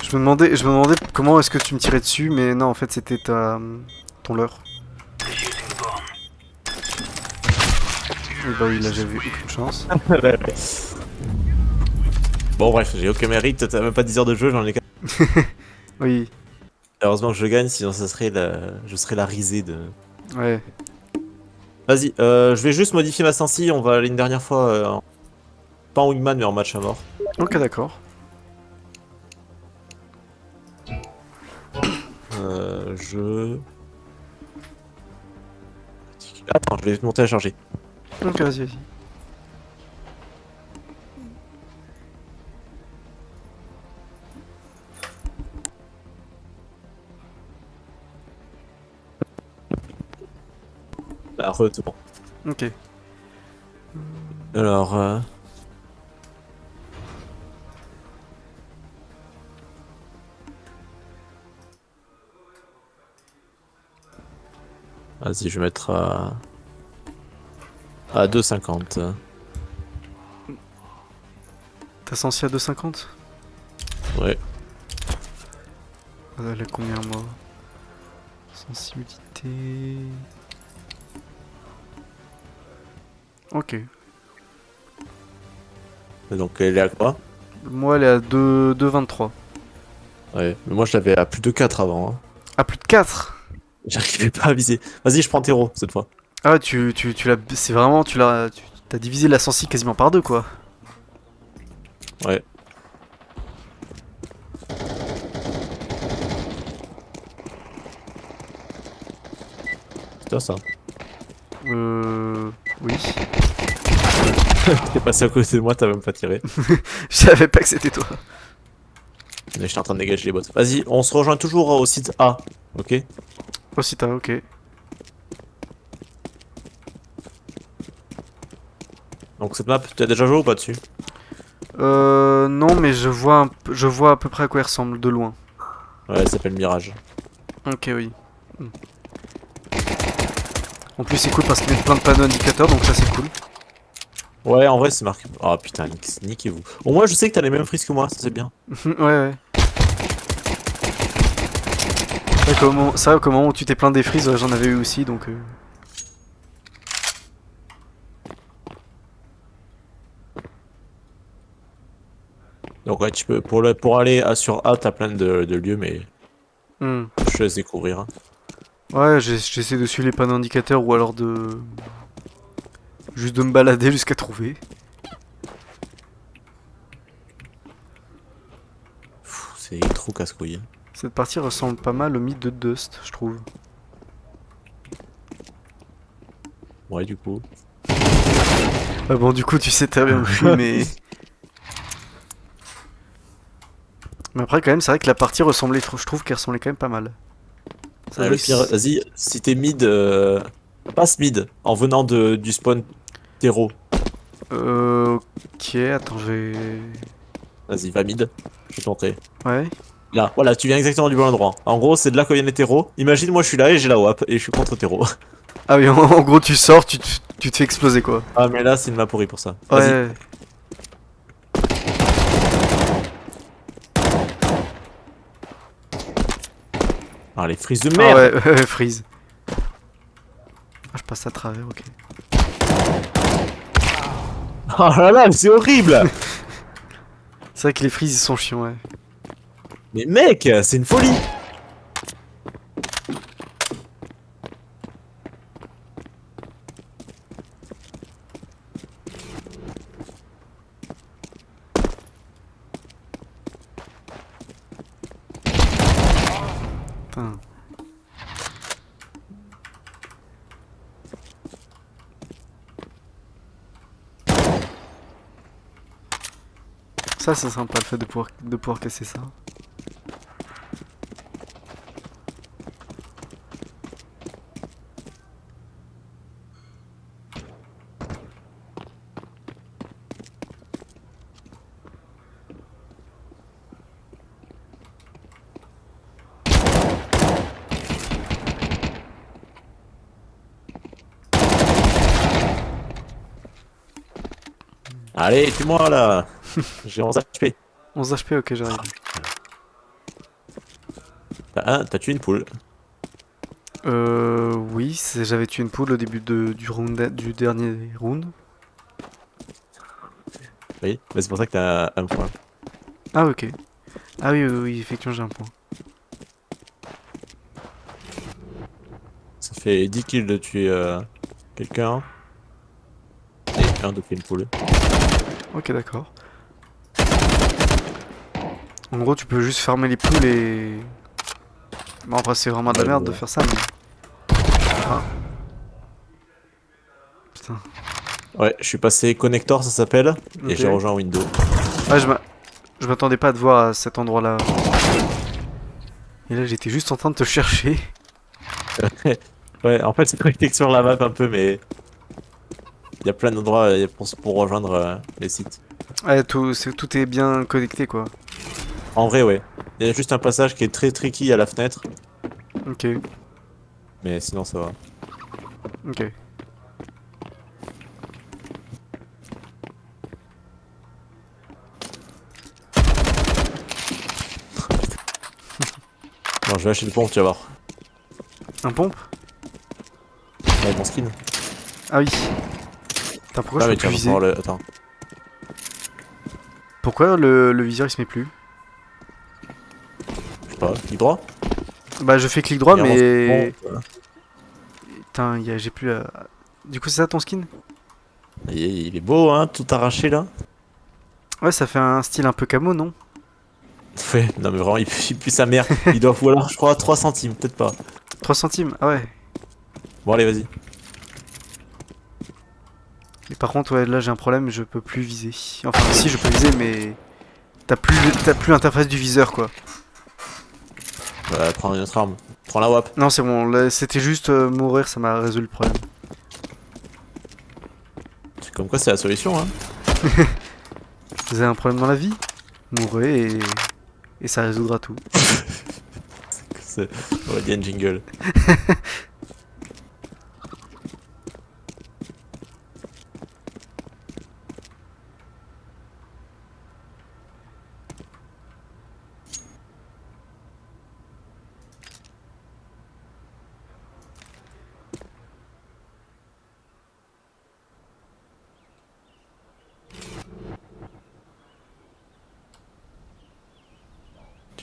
je me demandais comment est-ce que tu me tirais dessus, mais non, en fait, c'était ton leurre. Et bah oui, là, j'avais aucune chance. Ouais, ouais. Bon, bref, j'ai aucun mérite, t'as même pas 10 heures de jeu, j'en ai 4. Oui, Heureusement que je gagne, sinon ça serait je serais la risée de. ouais. Vas-y, je vais juste modifier ma sensi, on va aller une dernière fois, pas en wingman, mais en match à mort. Ok, d'accord. Je. Attends, je vais monter à charger. Ok, vas-y, vas-y. Ah, c'est bon. Ok. Alors, vas-y, je vais mettre à 2,50. T'as sensi à 2,50? Ouais. Elle a combien moi? Sensibilité. Ok. Donc elle est à quoi? Moi elle est à 2,23. Ouais. Mais moi je l'avais à plus de 4 avant. Hein. Ah, plus de 4. J'arrivais pas à viser. Vas-y, je prends terreau cette fois. Ah ouais, tu l'as. C'est vraiment. T'as divisé la sensi quasiment par deux quoi. Ouais. C'est toi ça. Oui. T'es passé à côté de moi, t'as même pas tiré. Je savais pas que c'était toi. Mais j'étais en train de dégager les bottes. Vas-y, on se rejoint toujours au site A. Ok? Oh, si t'as, ok. Donc cette map, tu as déjà joué ou pas dessus? Non, mais je vois à peu près à quoi elle ressemble de loin. Ouais, elle s'appelle Mirage. Ok, oui. Hmm. En plus, c'est cool parce qu'il y a plein de panneaux indicateurs, donc ça c'est cool. Ouais, en vrai, c'est marqué. Oh putain, niquez-vous. Au moins, je sais que t'as les mêmes frises que moi, ça c'est bien. Ouais, ouais. C'est vrai qu'au moment où tu t'es plaint des frises, j'en avais eu aussi, donc. Donc ouais, tu peux pour aller sur A, t'as plein de lieux, mais Hmm. je te laisse découvrir. Hein. Ouais, j'essaie de suivre les panneaux indicateurs ou alors de. Juste de me balader jusqu'à trouver. Pff, c'est trop casse-couille. Cette partie ressemble pas mal au mythe de Dust, je trouve. Ouais, du coup. Ah bon, du coup, tu sais très bien où je suis, mais. Mais après, quand même, c'est vrai que la partie ressemblait. Je trouve qu'elle ressemblait quand même pas mal. Ça Ouais, doit le pire, être- vas-y, si t'es mid, passe mid en venant du spawn terreau. Ok, attends, je vais. Vas-y, va mid, je vais te montrer. Ouais. Là, voilà, tu viens exactement du bon endroit. En gros, c'est de là que viennent les terreaux. Imagine, moi je suis là et j'ai la WAP et je suis contre terreau. Ah oui, en gros, tu sors, tu te fais exploser quoi. Ah, mais là, c'est une map pourrie pour ça. Vas-y. Ouais. Ah, les frises de Ah merde! ouais, freeze. Ah, je passe à travers, ok. Oh là là, c'est horrible! C'est vrai que les freezes ils sont chiants, ouais. Mais mec, c'est une folie! Putain. Ça, c'est sympa le fait de pouvoir casser ça. Allez, tue-moi là! J'ai 11 HP. 11 HP, ok, j'arrive. T'as tué une poule. Oui, j'avais tué une poule au début du dernier round. Oui, mais c'est pour ça que t'as un point. Ah, ok. Ah oui, oui, oui, effectivement, j'ai un point. Ça fait 10 kills de tuer quelqu'un et un de tuer une poule. Ok, d'accord. En gros, tu peux juste farmer les poules et. Bon, après, c'est vraiment de la Ouais, merde de voilà. faire ça, mais. Ah. Putain. Ouais, je suis passé connector, ça s'appelle, et Ok. j'ai rejoint Windows. Ouais, je m'attendais pas à te voir à cet endroit-là. Et là, j'étais juste en train de te chercher. Ouais, en fait, c'est connecté que sur la map un peu, mais il y a plein d'endroits pour rejoindre les sites. Ouais, tout est bien connecté, quoi. En vrai, ouais. Il y a juste un passage qui est très tricky à la fenêtre, Ok, mais sinon ça va. ok. Attends, je vais acheter une pompe, tu vas voir. Un pompe? Ouais, mon skin. Ah oui. Putain, pourquoi Ah, je mais peux tu plus vas viser? pouvoir le. Attends. Pourquoi le viseur il se met plus? Je sais pas, clic droit. Bah je fais clic droit Regarde, mais... bon, Putain, j'ai plus la... Du coup c'est ça ton skin? il est beau, hein, tout arraché là. Ouais, ça fait un style un peu camo, non? Ouais, non mais vraiment, il pue sa mère. Il doit vouloir, je crois, 3 centimes, peut-être pas. 3 centimes, ah ouais. Bon, allez, vas-y. Mais par contre, ouais, là j'ai un problème, je peux plus viser. Enfin, si, je peux viser, mais... T'as plus l'interface du viseur, quoi. Bah, prends une autre arme. Prends la WAP. Non, c'est bon, là, c'était juste mourir, ça m'a résolu le problème. C'est comme quoi, c'est la solution, hein. Vous avez un problème dans la vie? Mourrez et ça résoudra tout. On va dire un jingle.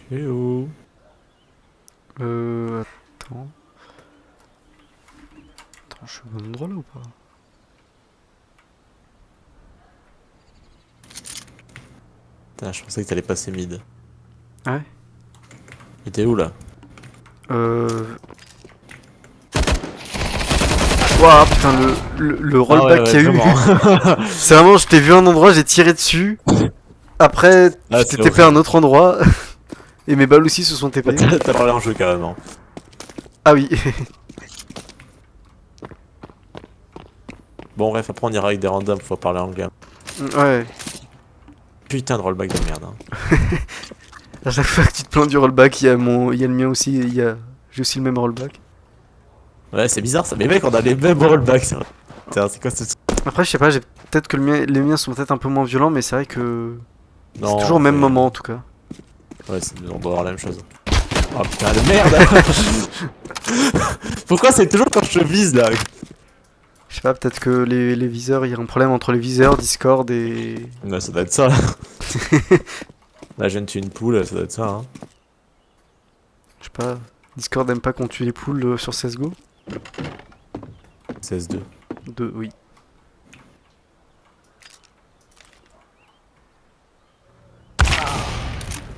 Tu es où? Attends. Attends, je suis au bon endroit là ou pas? Putain, je pensais que t'allais passer mid. Ouais. Il était où là? Ouah, putain, le rollback qu'il y a eu. C'est vraiment, je t'ai vu à un endroit, j'ai tiré dessus. Après, Ah, tu t'es TP à un autre endroit. Et mes balles aussi se sont TP. T'as parlé en jeu carrément. Ah oui. Bon, bref, après on ira avec des randoms, faut parler anglais. Ouais. Putain de rollback de merde. Hein. À chaque fois que tu te plains du rollback, il y a le mien aussi. J'ai aussi le même rollback. Ouais, c'est bizarre ça. Mais mec, on a les mêmes rollbacks. Putain, c'est quoi ce truc? Après, je sais pas, peut-être que les miens sont peut-être un peu moins violents, mais c'est vrai que c'est Non, toujours au même moment en tout cas. Ouais, on doit avoir la même chose. Oh putain de merde. Pourquoi c'est toujours quand je vise là? Je sais pas, peut-être que les viseurs, il y a un problème entre les viseurs, Discord et... Ouais, ça doit être ça là. Là, je viens de tuer une poule, ça doit être ça. Hein. Je sais pas, Discord aime pas qu'on tue les poules sur CSGO? 16-2. Oui.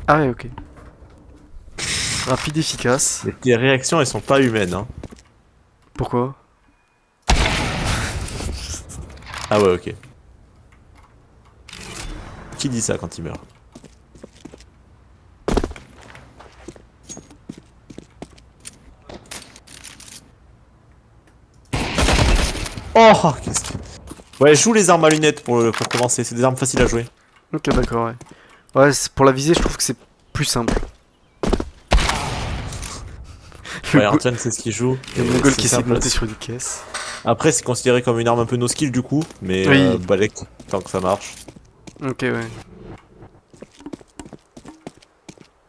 Ah ouais, ok. Rapide, efficace. Et tes réactions, elles sont pas humaines. Hein. Pourquoi? Ah ouais, ok. Qui dit ça quand il meurt? Oh, qu'est-ce que... Ouais, joue les armes à lunettes pour commencer, c'est des armes faciles à jouer. Ok, d'accord, ouais. Ouais, pour la visée, je trouve que c'est plus simple. Ouais, Antoine, c'est ce qu'il joue. Il y a et Mongol c'est qui essaie de simple. monter sur une caisse. Après, c'est considéré comme une arme un peu no skill du coup, mais Oui. balèque tant que ça marche. Ok, ouais.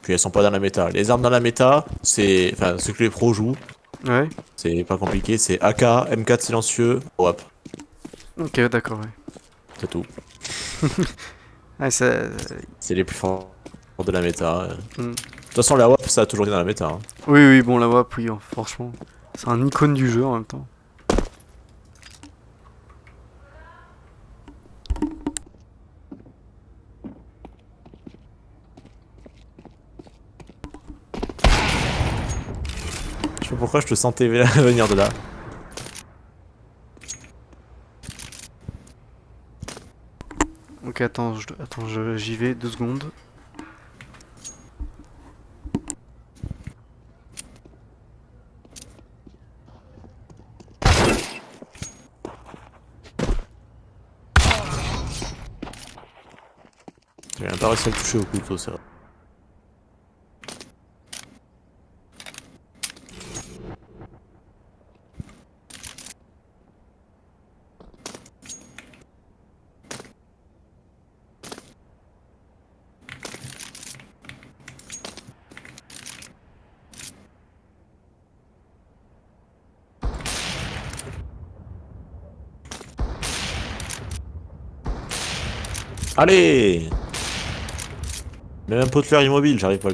Puis elles sont pas dans la méta. Les armes dans la méta, c'est. Enfin, ce que les pros jouent, Ouais. c'est pas compliqué, c'est AK, M4 silencieux, WAP. Ok, d'accord, ouais. C'est tout. Ouais, ça... C'est les plus forts de la méta. hmm. De toute façon, la WAP, ça a toujours été dans la méta. Hein. Oui, oui, bon, la WAP, oui, franchement. C'est un icône du jeu en même temps. Je sais pas pourquoi je te sentais venir de là. Ok, attends, j'y vais, 2 secondes. J'ai même pas réussi à le toucher au couteau, c'est vrai. Allez! Même un pot de fleurs immobile, j'arrive pas.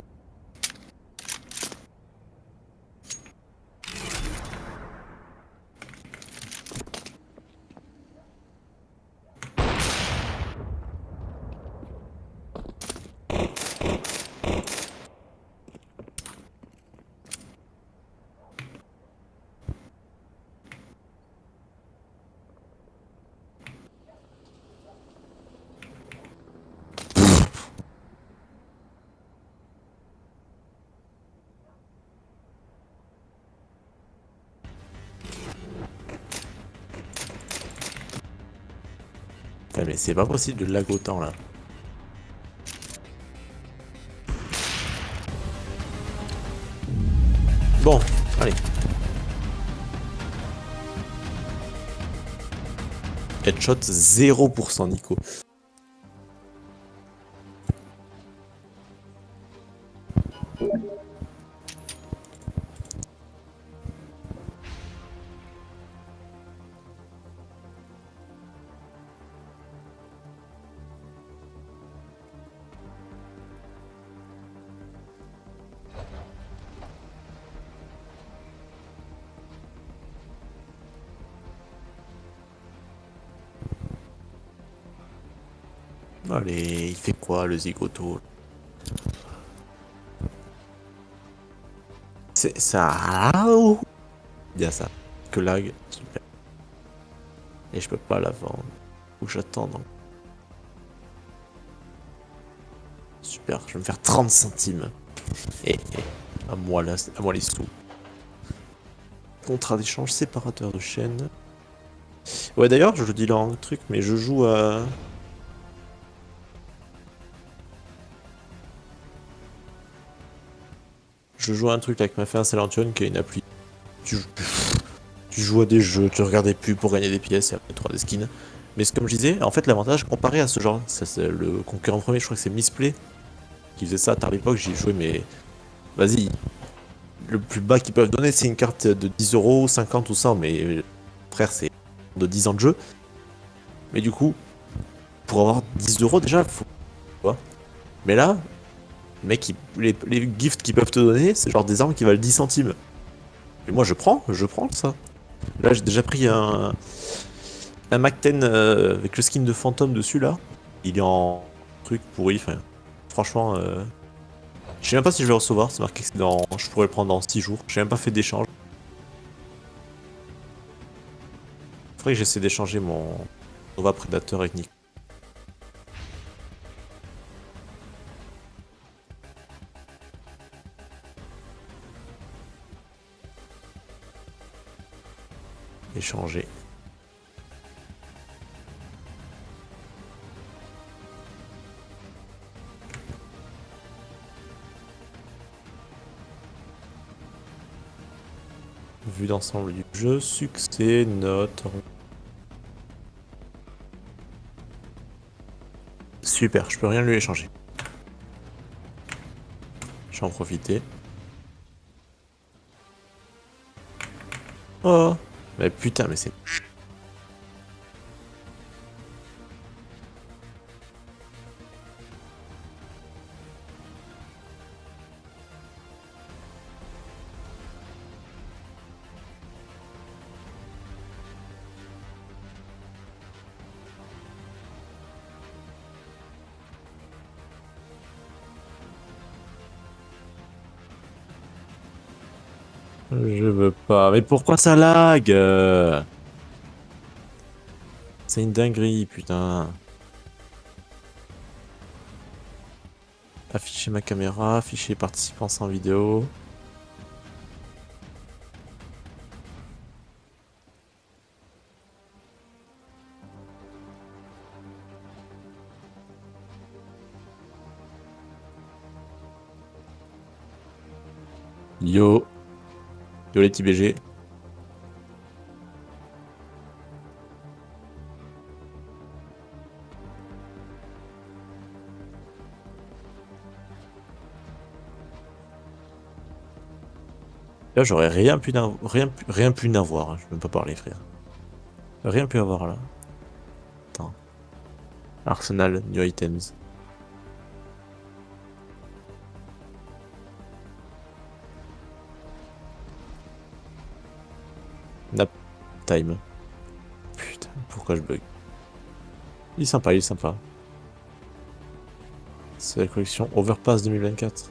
Putain, mais c'est pas possible de lag autant là. Bon, allez. Headshot 0% Nico. Allez, il fait quoi le zigoto? C'est ça. Bien ça. Que lag, super. Et je peux pas la vendre. Ou j'attends donc. Super, je vais me faire 30 centimes. Et à moi là, à moi les sous. Contrat d'échange séparateur de chaîne. Ouais d'ailleurs, je le dis là un truc, mais je joue à. Je joue à un truc avec ma femme Salantion qui est une appli. Tu joues à des jeux, tu regardes des pubs pour gagner des pièces et après tu auras des skins. Mais comme je disais, en fait l'avantage comparé à ce genre, ça, c'est le concurrent premier, je crois que c'est Misplay qui faisait ça à l'époque, j'y jouais mais vas-y. Le plus bas qu'ils peuvent donner c'est une carte de 10 euros, 50 ou 100, mais frère c'est de 10 ans de jeu. Mais du coup, pour avoir 10 euros déjà, faut. Tu vois. Mais là, les gifts qu'ils peuvent te donner, c'est genre des armes qui valent 10 centimes. Et moi je prends ça. Là j'ai déjà pris un Mac-10 avec le skin de fantôme dessus là. Il est en truc pourri, enfin, franchement, je sais même pas si je vais le recevoir, c'est marqué que c'est dans. Je pourrais le prendre dans 6 jours. J'ai même pas fait d'échange. Faudrait que j'essaie d'échanger mon Nova Predator avec Nick. Échanger. Vue d'ensemble du jeu, succès, note. Super, je peux rien lui échanger. Je vais en profiter. Oh, mais putain, mais c'est. Je veux pas. Mais pourquoi ça lag C'est une dinguerie, putain. Afficher ma caméra, afficher participants sans vidéo. Yo. Yo les petits BG. Là, j'aurais rien pu n'avoir. Je peux même pas parler, frère. Rien pu avoir là. Attends. Arsenal, new items. Nap time. Putain, pourquoi je bug? Il est sympa, il est sympa. C'est la collection Overpass 2024.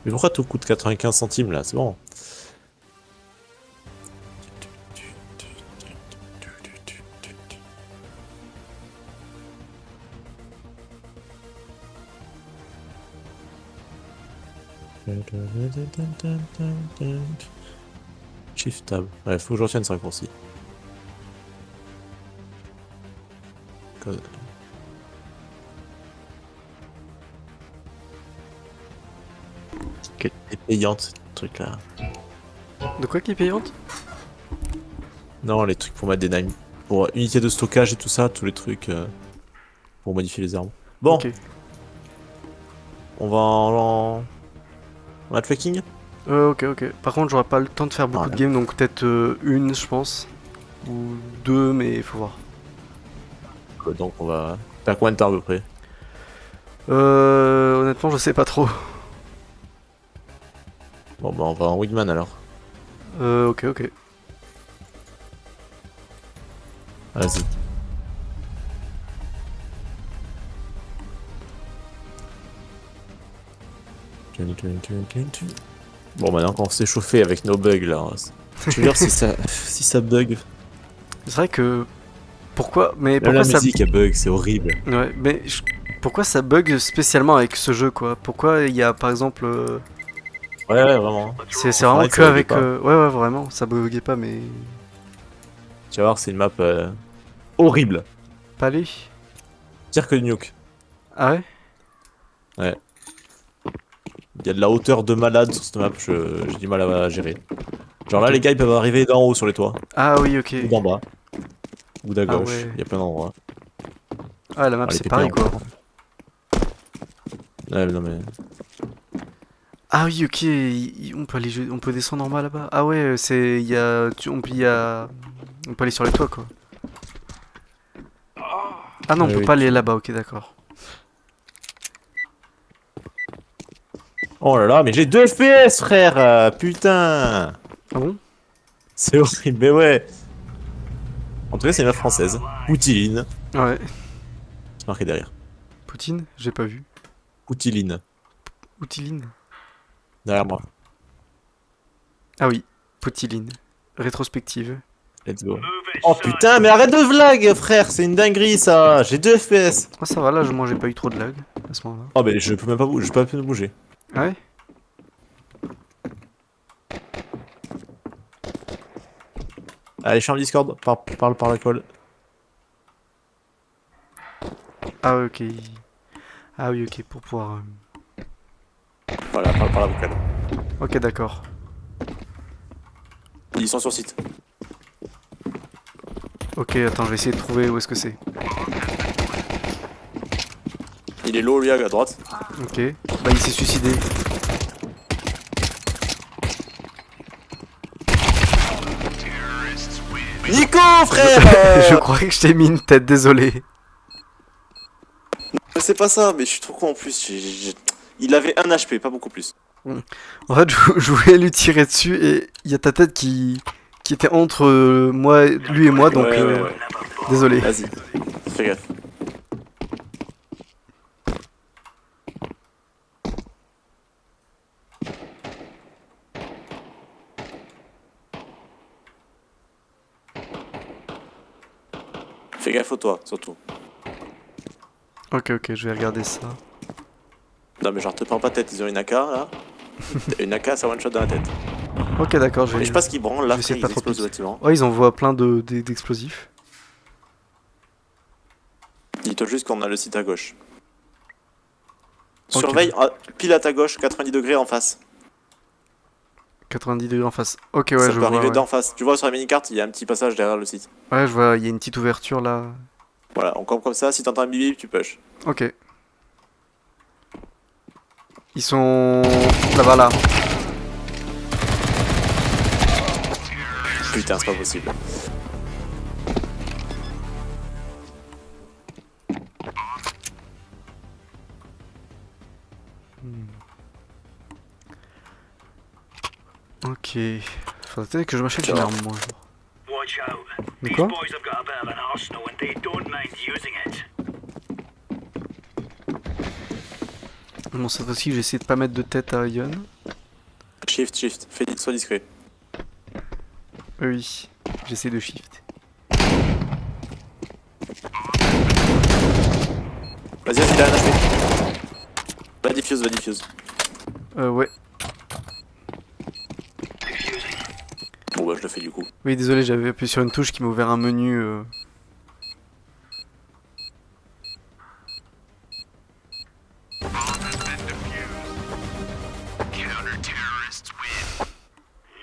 Mais pourquoi tout coûte 95 centimes là? C'est bon. Shift tab. Ouais, faut que je retienne ce raccourci. Code. Quelle est payante ce truc là. De quoi qui est payante? Non, les trucs pour mettre des names. Pour unité de stockage et tout ça, tous les trucs pour modifier les armes. Bon, Ok. on va en matchmaking. Ok, ok. Par contre, j'aurai pas le temps de faire beaucoup Ouais. de games, donc peut-être une, je pense. Ou deux, mais il faut voir. Donc on va faire combien de temps à peu près? Honnêtement, je sais pas trop. Bon bah on va en Wingman alors. Ok, ok. Vas-y. Bon maintenant qu'on s'est chauffé avec nos bugs là. Je veux dire si ça bug. C'est vrai que... Pourquoi? Mais Même pourquoi la ça... musique elle bug, c'est horrible. Ouais, mais pourquoi ça bug spécialement avec ce jeu, quoi? Pourquoi il y a, par exemple... Ouais vraiment. C'est Fortnite, vraiment ça que buguait avec... pas. Ouais, ouais, vraiment, ça buguait pas, mais... Tu vas voir c'est une map horrible. Palais? Pire que Nuke. Ah ouais? Il y a de la hauteur de malade sur cette map, j'ai du mal à gérer. Genre là Ok. les gars ils peuvent arriver d'en haut sur les toits. Ah oui, ok. Ou d'en bas. Ou d'à Ah gauche. ouais. Il y a plein d'endroits. Ah, la map, Ah, les c'est TP pareil, quoi. encore. Ouais, non mais. Ah oui, ok, on peut aller, on peut descendre en bas là-bas. Ah ouais, c'est, il y a, on peut aller sur les toits, quoi. Ah non, on Ouais, peut oui, pas aller là-bas, ok, d'accord. Oh là là, mais j'ai 2 FPS frère putain. Ah bon? C'est horrible, mais ouais. En tout cas c'est une map française. Poutiline. Ouais. C'est marqué derrière. Poutine? J'ai pas vu. Poutiline. Outiline? Derrière moi. Ah oui, Poutiline. Rétrospective. Let's go. Oh putain, mais arrête de vlag frère, c'est une dinguerie ça. J'ai 2 FPS. Ah ça va, là, moi j'ai pas eu trop de lag à ce moment-là. Oh mais je peux même pas bouger, je peux pas plus bouger. Ah ouais? Allez, je suis en Discord, parle par la call. Ah ouais, ok. Ah oui, ok, pour pouvoir... Voilà, parle par la vocale. Ok, d'accord. Ils sont sur site. Ok, attends, je vais essayer de trouver où est-ce que c'est. Il est low lui à droite. Ok. Bah, il s'est suicidé. Nico frère Je croyais que je t'ai mis une tête, désolé. C'est pas ça, mais je suis trop con en plus. Il avait 1 HP, pas beaucoup plus. En fait, je voulais lui tirer dessus et il y a ta tête qui était entre moi, lui et moi, donc Ouais. désolé. Vas-y, fais gaffe. Fais gaffe au toi, surtout. Ok, ok, je vais regarder ça. Non mais genre te prends pas tête, ils ont une AK là. Une AK ça one shot dans la tête. Ok, d'accord, je Mais vais... je sais pas ce qu'ils branlent là, je vais essayer frère, de ils pas trop explosent le pisser. bâtiment. Ouais, ils envoient plein d'explosifs. Dis-toi juste qu'on a le site à gauche. Ok. Surveille pile à ta gauche, 90 degrés en face. 90 degrés en face. Ok, ouais, Ça je peut vois. arriver Ouais. d'en face. Tu vois sur la mini-carte, il y a un petit passage derrière le site. Ouais, je vois, il y a une petite ouverture là. Voilà, on comme ça, si t'entends un bip bip, tu push. Ok. Ils sont là-bas là. Putain, c'est pas possible. Ok. Faudrait peut-être que je m'achète Ça une va. arme moi. Watch out. Mais These quoi? boys have got a bit of an arsenal and they don't mind using it. Bon, cette fois-ci, j'ai essayé de pas mettre de tête à Ion. Shift, shift. Sois discret. Oui, j'essaie de shift. Vas-y, vas-y, là, un HP. Va diffuse, va diffuse. Ouais. Bon, bah, je le fais du coup. Oui, désolé, j'avais appuyé sur une touche qui m'a ouvert un menu.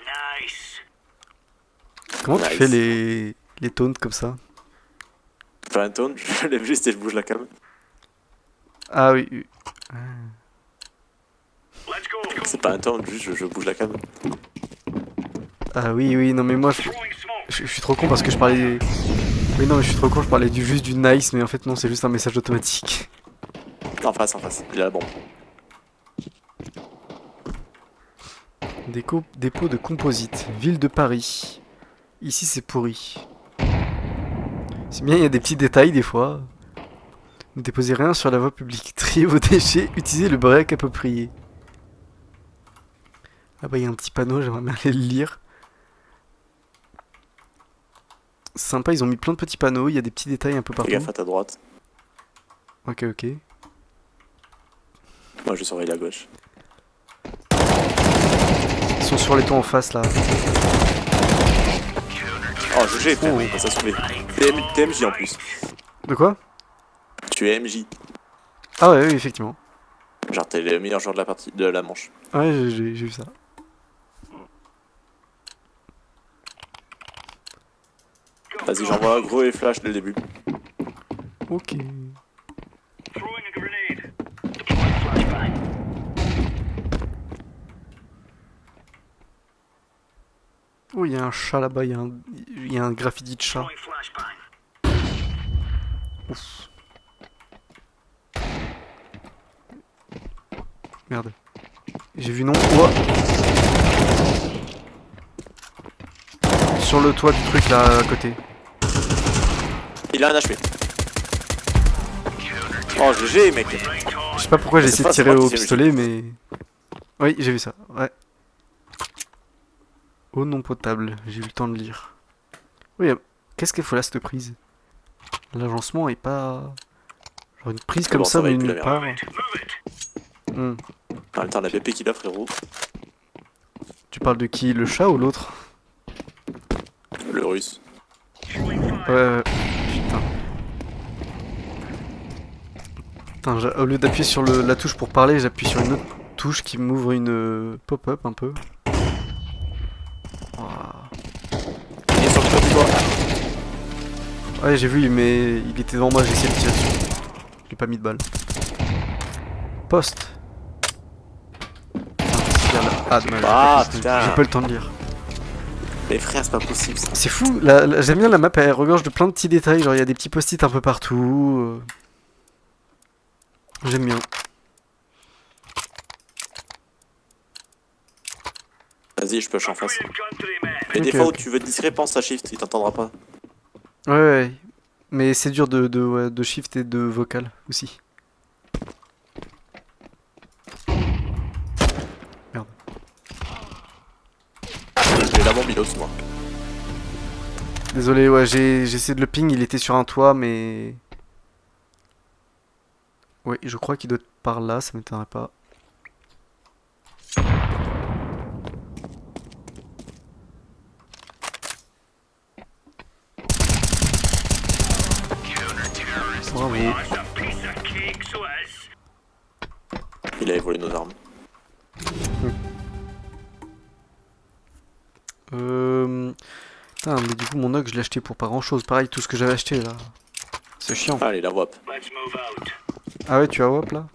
Nice. Comment tu Nice. fais les taunts comme ça? Pas un taunt, je lève juste et je bouge la cam. Ah oui. Oui. Let's go. C'est pas un taunt, juste je bouge la cam. Ah oui, oui, non mais moi Throwing smoke. je suis trop con parce que je parlais... Oui, non mais je suis trop con, je parlais juste du nice, mais en fait non, c'est juste un message automatique. En face, il a la bombe. Dépôt de composite, ville de Paris. Ici c'est pourri. C'est bien, il y a des petits détails des fois. Ne déposez rien sur la voie publique. Triez vos déchets, utilisez le break approprié. Ah bah il y a un petit panneau, j'aimerais bien aller le lire. C'est sympa, ils ont mis plein de petits panneaux, il y a des petits détails un peu Fais partout. gaffe à ta droite. Ok, ok. Moi je surveille la gauche. Ils sont sur les toits en face là. Oh, GG, frère, oui, ça sauvé. T'es MJ en plus. De quoi? Tu es MJ. Ah ouais, oui, effectivement. Genre, t'es le meilleur joueur de la partie, de la manche. Ouais, j'ai vu ça. Vas-y, j'envoie gros et flash dès le début. Ok. Throwing a grenade. Deploying flashbang. Oh, il y a un chat là-bas, il y a un graffiti de chat. Throwing flashbang. Ouf. Merde. J'ai vu non. Ouah. Sur le toit du truc là à côté. Il a un HP. Oh, GG, mec. Je sais pas pourquoi j'ai C'est essayé de pas- c'est tirer moi au qui tire, pistolet, mais. Oui, j'ai vu ça. Ouais. Eau non potable. J'ai eu le temps de lire. Oui, qu'est-ce qu'il faut là cette prise? L'agencement est pas. Genre une prise comme Bon, ça, ça va, mais il pue la nulle merde. part. Move it. Hmm. En même temps, la BP qu'il a, frérot. Tu parles de qui? Le chat ou l'autre? Le russe. Throwing fire. Ouais, putain. Putain, au lieu d'appuyer sur la touche pour parler, j'appuie sur une autre touche qui m'ouvre une pop-up un peu. Ouah. Il est sur le côté droit. Ouais, j'ai vu, mais il était devant moi, j'ai essayé de tirer dessus. Je lui ai pas mis de balle. Poste. Ah, dommage. Ah, j'ai putain. pas eu le temps de lire. Mais frère, c'est pas possible ça. C'est fou, j'aime bien la map, elle regorge de plein de petits détails, genre il y a des petits post-it un peu partout. J'aime bien. Vas-y, je push en face. Korean countrymen. Mais des Ok, fois où ok. tu veux être discret, pense à shift, il t'entendra pas. Ouais, ouais. Mais c'est dur de shift et de vocal aussi. Merde. J'ai la bombe, il est au-dessus de moi. Désolé, ouais, j'ai essayé de le ping, il était sur un toit, mais... Oui, je crois qu'il doit être par là, ça m'étonnerait pas. Bravo. That's a piece of cake, so is. Il avait volé nos armes. Putain, mais du coup, mon OG, je l'ai acheté pour pas grand chose. Pareil, tout ce que j'avais acheté là. C'est chiant. Allez, la WAP. Let's move out. Ah ouais, tu as WAP là?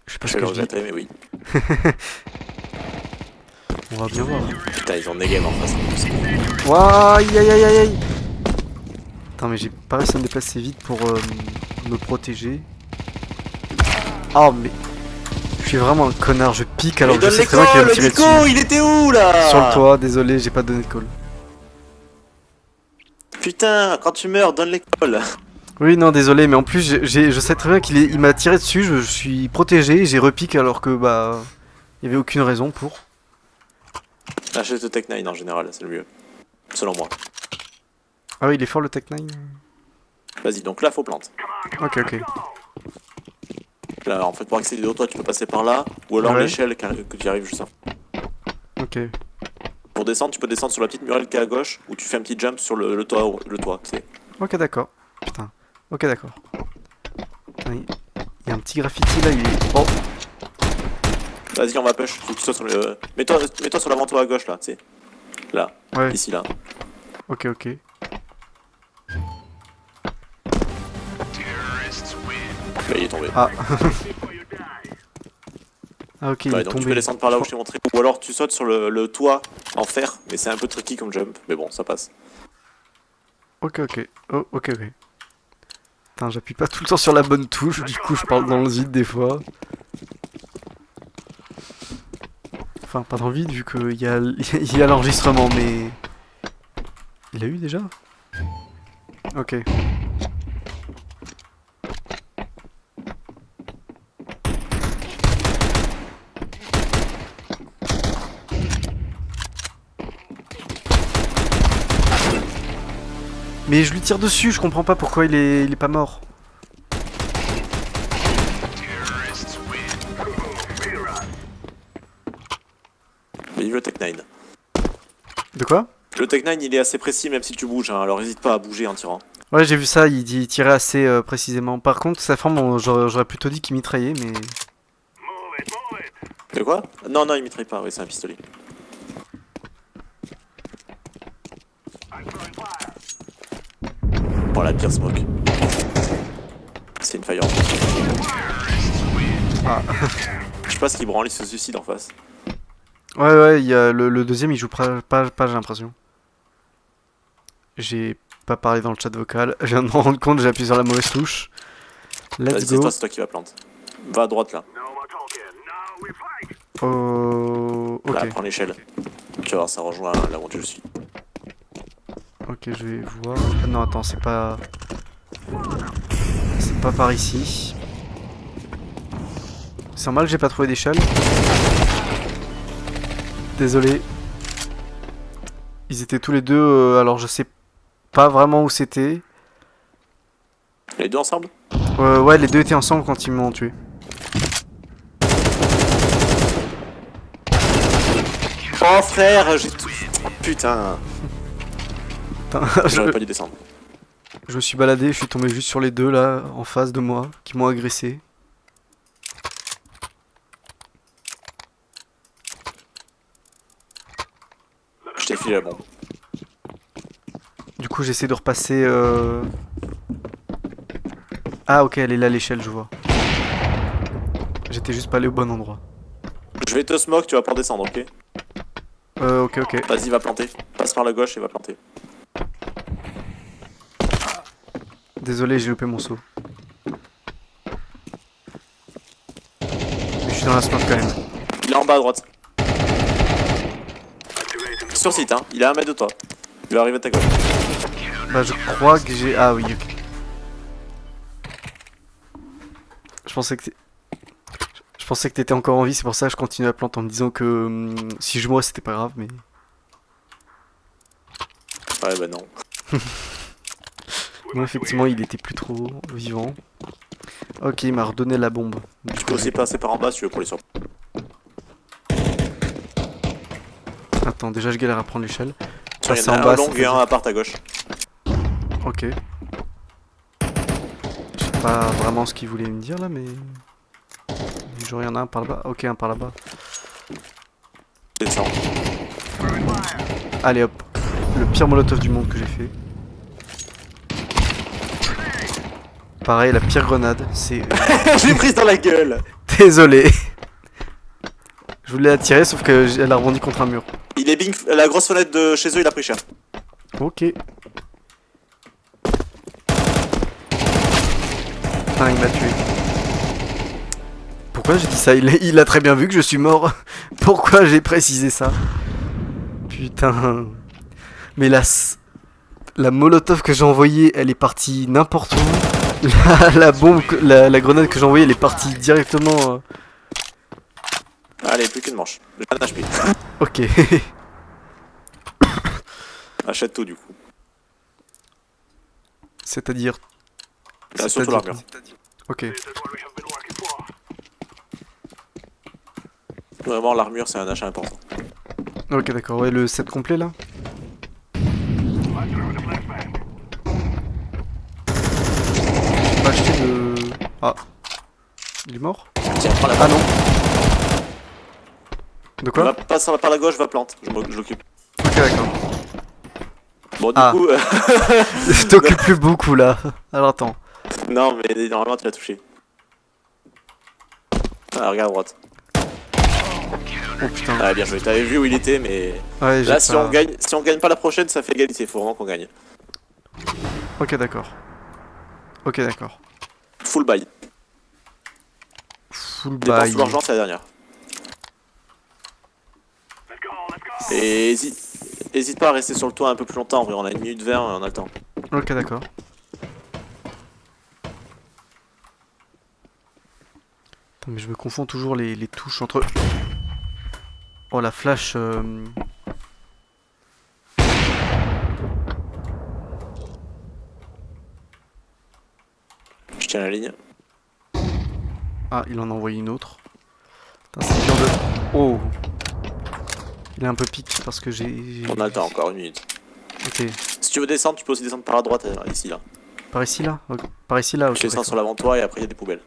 Je sais pas Je ce vais que le je dis. regretter, mais oui. On va bien voir. Putain, ils ont negame en face. En plus. Ouah, aïe aïe aïe aïe aïe. Attends, mais j'ai pas réussi à me déplacer vite pour me protéger. Oh, mais. Je suis vraiment un connard, je pique alors Mais que je donne sais très bien qu'il va me l'école, tirer Nico, dessus. il était où là? Sur le toit, désolé, j'ai pas donné de call. Putain, quand tu meurs, donne l'école. Oui, non, désolé, mais en plus, je sais très bien il m'a tiré dessus, je suis protégé, j'ai repique alors que, bah. Il y avait aucune raison pour. Achète le Tech 9 en général, c'est le mieux. Selon moi. Ah oui, il est fort le Tech 9. Vas-y, donc là, faut plante. Ok, ok. Là, en fait, pour accéder au toit, tu peux passer par là, ou alors Ouais. l'échelle que tu y arrives juste après. Ok. Pour descendre, tu peux descendre sur la petite murale qui est à gauche, ou tu fais un petit jump sur le toit, tu sais. Ok, d'accord. Putain. Ok, d'accord. Putain, il y a un petit graffiti là, il est. Oh! Vas-y, on va push. Faut que tu sois sur le. Mets-toi sur l'avant-toit à gauche là, tu sais. Là, Ouais, ici là. ok, ok. Bah, il est tombé. Ah. Ah, ok, il Ouais, est donc tombé. tu peux descendre par là où je t'ai montré. Ou alors tu sautes sur le toit en fer, mais c'est un peu tricky comme jump. Mais bon, ça passe. Ok, ok. Oh, ok, ok. Putain, j'appuie pas tout le temps sur la bonne touche, du coup je parle dans le vide des fois. Enfin, pas dans le vide vu qu'il y a, il y a l'enregistrement, mais... Il a eu déjà? Ok. Mais je lui tire dessus, je comprends pas pourquoi il est pas mort. Mais vive le Tech 9. De quoi? Le Tech 9 il est assez précis même si tu bouges, hein, alors n'hésite pas à bouger en tirant. Ouais, j'ai vu ça, il tirait assez précisément. Par contre, sa forme, j'aurais plutôt dit qu'il mitraillait, mais... De quoi? Non, non, il mitraille pas, ouais, c'est un pistolet. Bon, la pire smoke. C'est une fire. Ah. Je sais pas ce qu'il branle, il se suicide en face. Ouais, ouais, il y a le deuxième, il joue pas j'ai l'impression. J'ai pas parlé dans le chat vocal. Je viens de me rendre compte, j'ai appuyé sur la mauvaise touche. Vas-y, Let's c'est go. toi, c'est toi qui va plante. Va à droite là. Oh, ok. Là, prends l'échelle. Tu vas voir, ça rejoint là où je suis. Ok, je vais voir. Ah non, attends, c'est pas... C'est pas par ici. C'est normal, j'ai pas trouvé d'échelle. Désolé. Ils étaient tous les deux, alors je sais pas vraiment où c'était. Les deux ensemble? Ouais, les deux étaient ensemble quand ils m'ont tué. Oh frère, j'ai tout... Oh, putain. Putain, J'aurais pas dû descendre. je me suis baladé, je suis tombé juste sur les deux là, en face de moi, qui m'ont agressé. Je t'ai filé la bombe. Du coup, j'essaie de repasser. Ah, ok, elle est là l'échelle, je vois. J'étais juste pas allé au bon endroit. Je vais te smoke, tu vas pas descendre, ok? Ok, ok. Vas-y, va planter. Passe par la gauche et va planter. Désolé, j'ai loupé mon saut. Mais je suis dans la smoke quand même. Il est en bas à droite. Sur site, hein. Il est à 1 mètre de toi. Il va arriver à ta gauche. Bah, je crois que j'ai. Ah, oui, ok. Je pensais que Je pensais que t'étais encore en vie, c'est pour ça que je continue à planter en me disant que si je mourais c'était pas grave, mais... Ouais, bah non. Non, effectivement, il était plus trop vivant. Ok, il m'a redonné la bombe. Tu peux aussi passer par en bas si tu veux pour les surprendre. Attends, déjà je galère à prendre l'échelle. Tiens, il y Passer en en a bas, un long et c'est- un à part à gauche. Ok. Je sais pas vraiment ce qu'il voulait me dire là, mais... Genre, il y en a un par là-bas. Ok, un par là-bas. Descends. Allez hop. Le pire molotov du monde que j'ai fait. Pareil, la pire grenade. C'est... Je l'ai prise dans la gueule. Désolé. Je voulais la tirer, sauf qu'elle a rebondi contre un mur. Il est bing, la grosse fenêtre de chez eux, il a pris cher. Ok. Putain, il m'a tué. Pourquoi j'ai dit ça? Il a très bien vu que je suis mort. Pourquoi j'ai précisé ça? Putain. Mais la molotov que j'ai envoyée, elle est partie n'importe où. La bombe, la grenade que j'ai envoyée, elle est partie directement. Allez, plus qu'une manche. J'ai un HP. Ok. Achète tout du coup. C'est-à-dire. Surtout l'armure. Ok. Vraiment, l'armure, c'est un achat important. Ok, d'accord. Ouais, le set complet là. J'ai pas acheté de. Ah. Il est mort? Tiens, prends la Ah balle. non. De quoi? Va pas par la gauche, va plante. Je l'occupe. Ok, d'accord. Bon, du Ah. coup. Je t'occupe plus beaucoup là. Alors attends. Non, mais normalement, tu l'as touché. Ah, regarde à droite. Oh putain. Ah, bien joué. T'avais vu où il était, mais. Ouais, j'ai Là, pas... si on gagne pas la prochaine, ça fait égalité. Faut vraiment qu'on gagne. Ok, d'accord. Ok, d'accord. Full buy. Full Dépense buy. tout l'argent, c'est la dernière. Et hésite pas à rester sur le toit un peu plus longtemps. En vrai, on a 1 minute 20, on a le temps. Ok, d'accord. Attends, mais je me confonds toujours les touches entre... Oh, la flash... Je tiens la ligne. Ah, il en a envoyé une autre. Putain, c'est dur de... Oh. Il est un peu pique parce que j'ai... On a le temps, encore 1 minute. Ok. Si tu veux descendre, tu peux aussi descendre par la droite, ici, là. Par ici, là? Ok. Par ici, là? Ok, Tu descends d'accord. sur l'avant-toit et après, il y a des poubelles.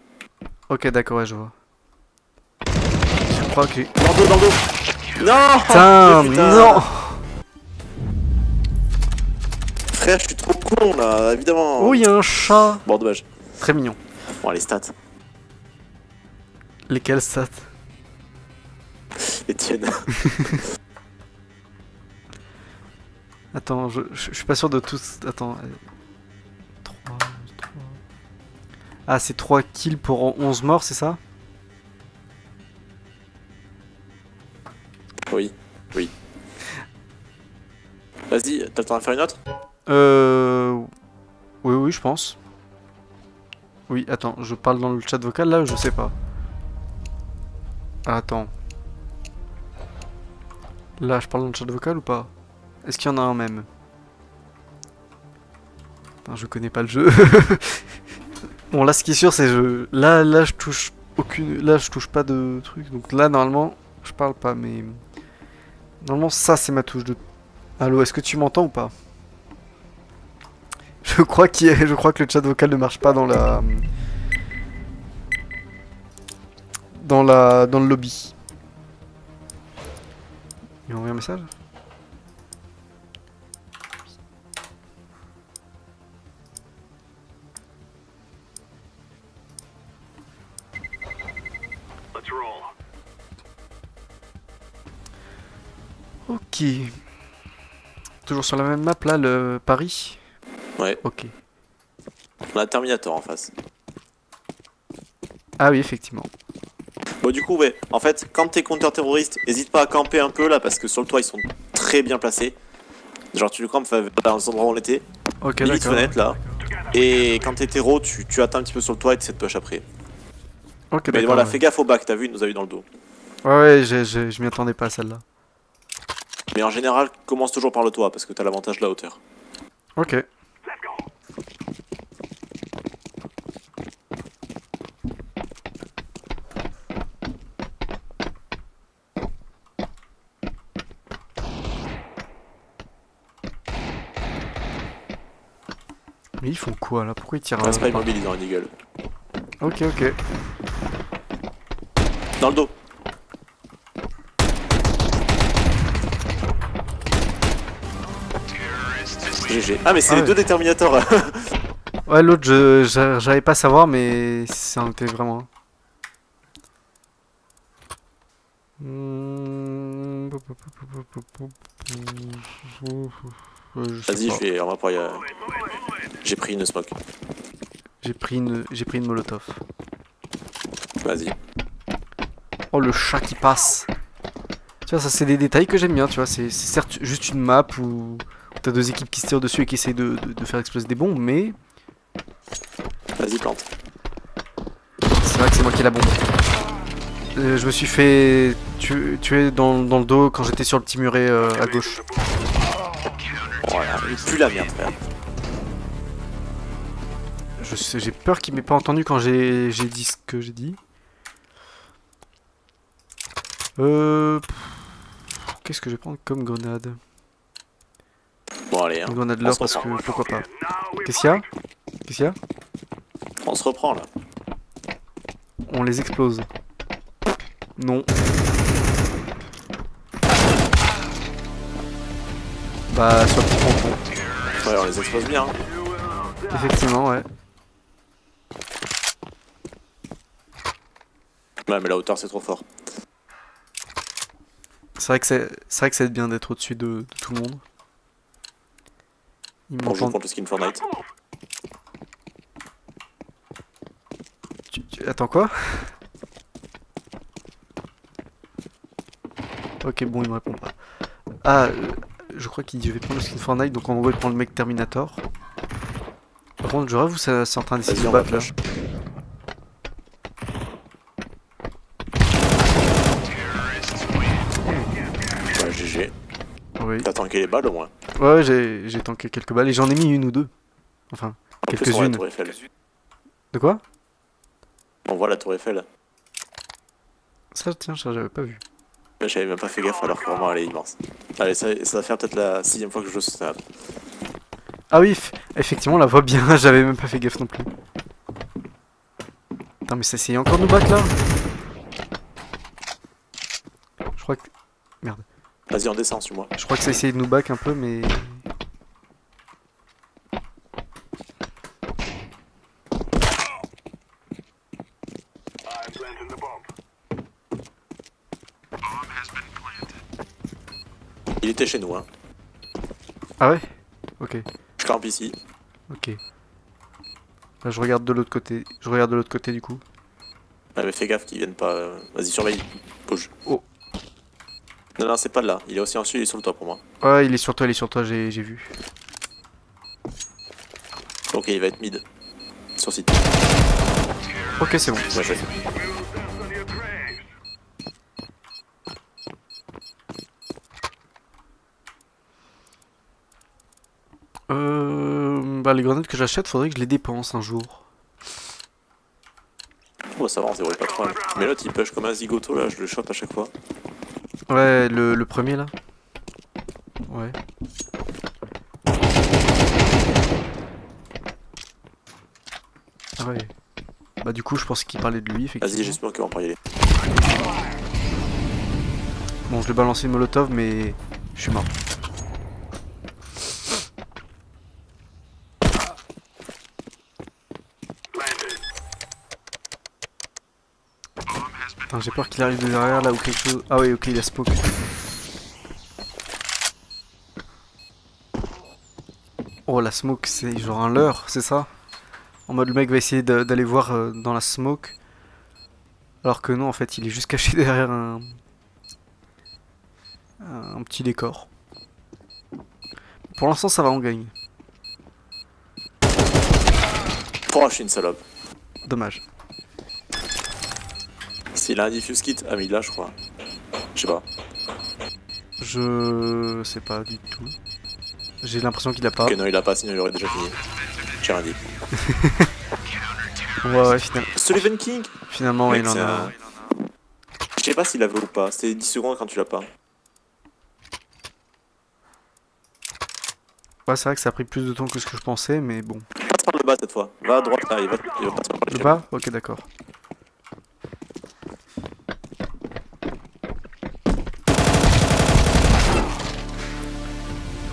Ok, d'accord, ouais, je vois. Je crois que j'ai... Dans le dos, dans le dos. Non. Putain, Putain. non. Frère, je suis trop con, là, évidemment. Oh, il y a un chat. Bon, dommage. Très mignon. Bon, les stats. Lesquels stats? Etienne. Attends, je suis pas sûr de tous... Attends... 3... Ah, c'est 3 kills pour 11 morts, c'est ça? Oui, oui. Vas-y, t'as le temps de faire une autre? Oui, oui, je pense. Oui, attends, je parle dans le chat vocal là, je sais pas. Ah, attends. Là, je parle dans le chat vocal ou pas? Est-ce qu'il y en a un même? Putain, je connais pas le jeu. Bon, là, ce qui est sûr, c'est je... Là, je touche aucune... Là, je touche pas de truc. Donc là, normalement, je parle pas, mais... Normalement, ça, c'est ma touche de... Allô, est-ce que tu m'entends ou pas? Je crois que le chat vocal ne marche pas dans la... Dans le lobby. Il m'a envoyé un message? Let's roll. Ok. Toujours sur la même map là, le Paris? Ouais, Ok. on a Terminator en face. Ah oui, effectivement. Bon, du coup, ouais, en fait, quand t'es counter-terroriste, hésite pas à camper un peu là, parce que sur le toit, ils sont très bien placés. Genre, tu le campes dans les endroits où on était, Ok, limite d'accord. fenêtre là. Et quand t'es terreau, tu attends un petit peu sur le toit et tu sais te push après. Ok, Mais d'accord. voilà, Ouais. fais gaffe au bac, t'as vu, il nous a eu dans le dos. Ouais, je m'y attendais pas à celle-là. Mais en général, commence toujours par le toit, parce que t'as l'avantage de la hauteur. Ok. Mais ils font quoi là? Pourquoi ils tirent Reste pas par- immobile, ils ont un eagle. Ok, ok. Dans le dos. GG. Ah, mais c'est Ah les ouais. deux des Terminators. Ouais, l'autre, j'arrivais pas à savoir, mais c'en était vraiment un. Je sais Vas-y, pas. je vais en rapport. J'ai pris une smoke. J'ai pris une molotov. Vas-y. Oh, le chat qui passe. Tu vois, ça c'est des détails que j'aime bien, tu vois. C'est certes juste une map où t'as deux équipes qui se tirent dessus et qui essayent de faire exploser des bombes, mais Vas-y, plante. c'est vrai que c'est moi qui ai la bombe. Je me suis fait tuer dans le dos quand j'étais sur le petit muret à gauche. Voilà, et plus la merde, frère. J'ai peur qu'il m'ait pas entendu quand j'ai dit ce que j'ai dit. Qu'est-ce que je vais prendre comme grenade? Bon, allez, hein. Une grenade On l'or se parce reprend. que pourquoi pas. Qu'est-ce qu'il y a? Qu'est-ce qu'il y a? On se reprend là. On les explose. Non. Bah, sur le petit ponton. Ouais, on les expose bien. Hein. Effectivement, ouais. Ouais, mais la hauteur c'est trop fort. C'est vrai que ça aide bien d'être au-dessus de tout le monde. Ils On joue m'entendent. contre le skin Fortnite. Attends, quoi? Ok, bon, il me répond pas. Ah, je crois qu'il dit je vais prendre le skin Fortnite, donc on va prendre le mec Terminator. Par contre, je rêve où ça c'est en train d'essayer Vas-y, de on va battre là. flash. Ouais, GG. Oui. T'as tanké les balles au moins. Ouais, j'ai tanké quelques balles et j'en ai mis une ou deux. Enfin, En plus, on voit la quelques-unes. tour Eiffel. De quoi? On voit la tour Eiffel. Ça, tiens, j'avais pas vu. J'avais même pas fait gaffe alors que vraiment elle est immense. Allez, ça va faire peut-être la 6ème fois que je joue sur cette map. Ah oui, effectivement, on la voit bien, j'avais même pas fait gaffe non plus. Putain, mais ça essayait encore de nous battre là? Je crois que. Merde. Vas-y, on descend, suis-moi. Je crois que ça essayait de nous back un peu, mais. Il était chez nous, hein. Ah ouais? Ok, Je campe ici. ok. Là, je regarde de l'autre côté. Je regarde de l'autre côté du coup. Ouais, mais fais gaffe qu'ils viennent pas. Vas-y, surveille. Bouge. Oh. Non, non, c'est pas là. Il est aussi en dessus, il est sur le toit pour moi. Ouais, il est sur toi, j'ai vu. Ok, il va être mid. Sur site. Ok, c'est bon. Ouais, je Bah, les grenades que j'achète, faudrait que je les dépense un jour. Oh, ça va, on zéro pas trop mal. Mais l'autre, il push comme un zigoto là, je le chope à chaque fois. Ouais, le premier là. Ouais. Ah ouais. Bah du coup je pense qu'il parlait de lui effectivement. Vas-y, j'espère qu'on va pas y aller. Bon je vais balancer une molotov mais je suis mort. Putain, j'ai peur qu'il arrive de derrière là ou quelque chose. Ah ouais ok il a smoke. Oh la smoke c'est genre un leurre c'est ça? En mode le mec va essayer d'aller voir dans la smoke. Alors que non en fait il est juste caché derrière un petit décor. Pour l'instant ça va on gagne. Oh, je suis une salope. Dommage. S'il a un diffuse kit, ah mais il l'a, je crois. Je sais pas. Je sais pas du tout. J'ai l'impression qu'il a pas. Ok, non, il a pas, sinon il aurait déjà fini. J'ai rien dit. Ouais Sullivan King. finalement ouais, Mec, il en c'est a. un- Je sais pas s'il avait ou pas. C'était 10 secondes quand tu l'as pas. Ouais c'est vrai que ça a pris plus de temps que ce que je pensais mais bon. Passe par le bas cette fois. Va à droite là, il va passer par Le le bas? Ok d'accord.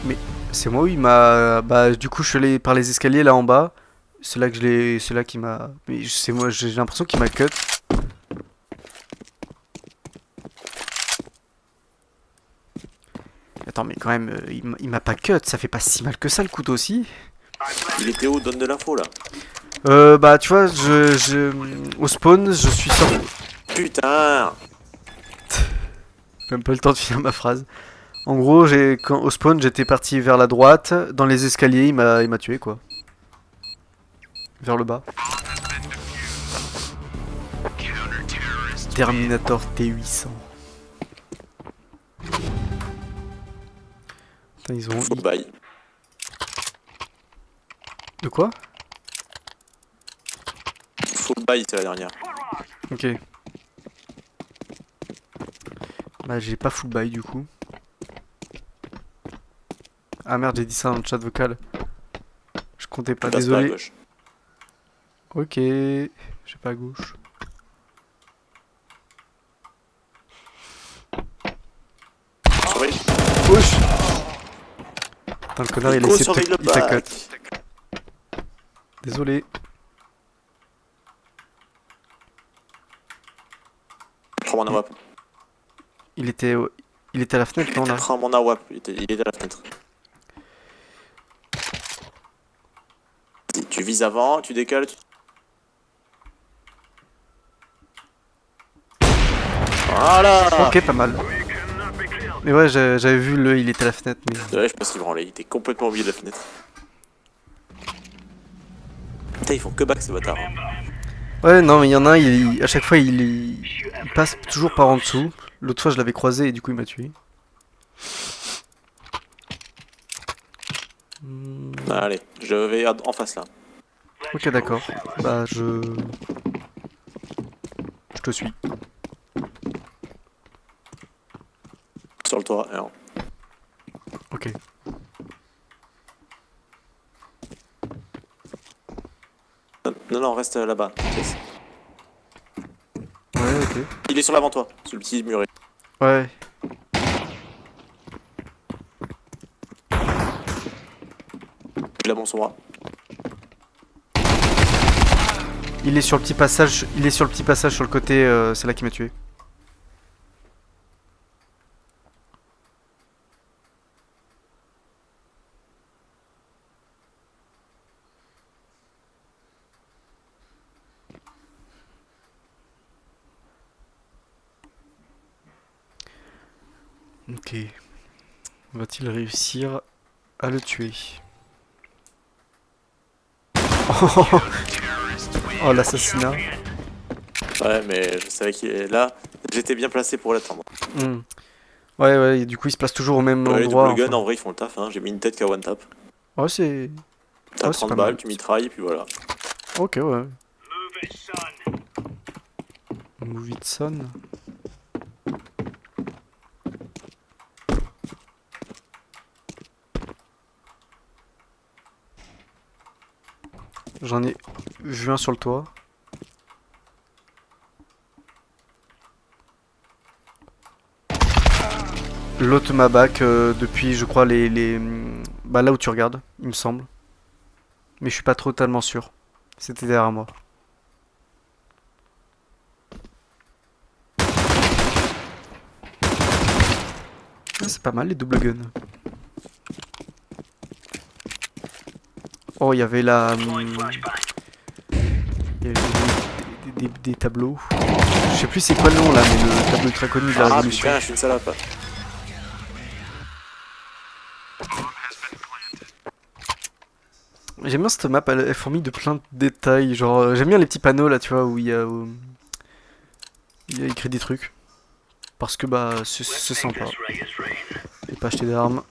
Mais c'est moi où il m'a. Bah du coup je suis allé par les escaliers là en bas. C'est là que je l'ai. C'est là qu'il m'a. Mais c'est moi j'ai l'impression qu'il m'a cut. Attends, mais quand même, il m'a pas cut, ça fait pas si mal que ça le couteau aussi. Il était où? Donne de l'info là. Bah tu vois, au spawn, je suis sorti. Putain! Même pas le temps de finir ma phrase. En gros, au spawn, j'étais parti vers la droite. Dans les escaliers, il m'a tué quoi. Vers le bas. Terminator T800. Putain, ils ont. Faut bail. De quoi? Faut bail, c'est la dernière. Ok. Bah j'ai pas full buy du coup. Ah merde, j'ai dit ça dans le chat vocal. Je comptais pas, Passe pas à désolé. gauche. Ok, j'ai pas à gauche. Surveille. Wesh. Putain, le connard il a Nico, essayé de surveille le il t'a bac. cut. Désolé. Prends mon AWAP. Il était à la fenêtre, non là? Prends mon AWAP. Il était à la fenêtre. Tu vises avant, tu décales. Voilà! Ok, pas mal. Mais ouais, j'avais vu il était à la fenêtre. Mais... Ouais, je pense qu'il branlait. Il était complètement au milieu de la fenêtre. Putain, ils font que back ces bâtards. Hein. Ouais, non, mais il y en a un, à chaque fois il passe toujours par en dessous. L'autre fois je l'avais croisé et du coup il m'a tué. Allez, je vais en face là. Ok, d'accord. Bah, je te suis. Sur le toit. Alors. Ok. Non, non, reste là-bas. Yes. Ouais, ok. Il est sur l'avant toi, sur le petit muret. Ouais. Il a bon son bras. Il est sur le petit passage. Il est sur le petit passage sur le côté. C'est là qui m'a tué. Ok. Va-t-il réussir à le tuer? Oh, l'assassinat. Ouais, mais je savais qu'il est là. J'étais bien placé pour l'attendre. Hmm. Ouais, ouais, et du coup il se place toujours au même Ouais, les endroit. double gun, Enfin. en vrai, ils font le taf. Hein. J'ai mis une tête qu'à one tap. Ouais, c'est. T'as Ouais, c'est 30 pas balles, mal. tu mitrailles, et puis voilà. Ok, ouais. Move it, son. Move it, son. J'en ai vu un sur le toit. L'autre m'a back depuis, je crois, bah, là où tu regardes, il me semble. Mais je suis pas totalement sûr. C'était derrière moi. Ah, c'est pas mal les double guns. Oh, il y avait la. Il y avait des tableaux. Je sais plus c'est quoi le nom là, mais le tableau ultra connu de la Ah révolution. putain, je suis une salope. J'aime bien cette map, elle est fourmille de plein de détails. Genre, j'aime bien les petits panneaux là, tu vois, où il y a écrit des trucs. Parce que bah, c'est sympa. J'ai pas acheté d'armes.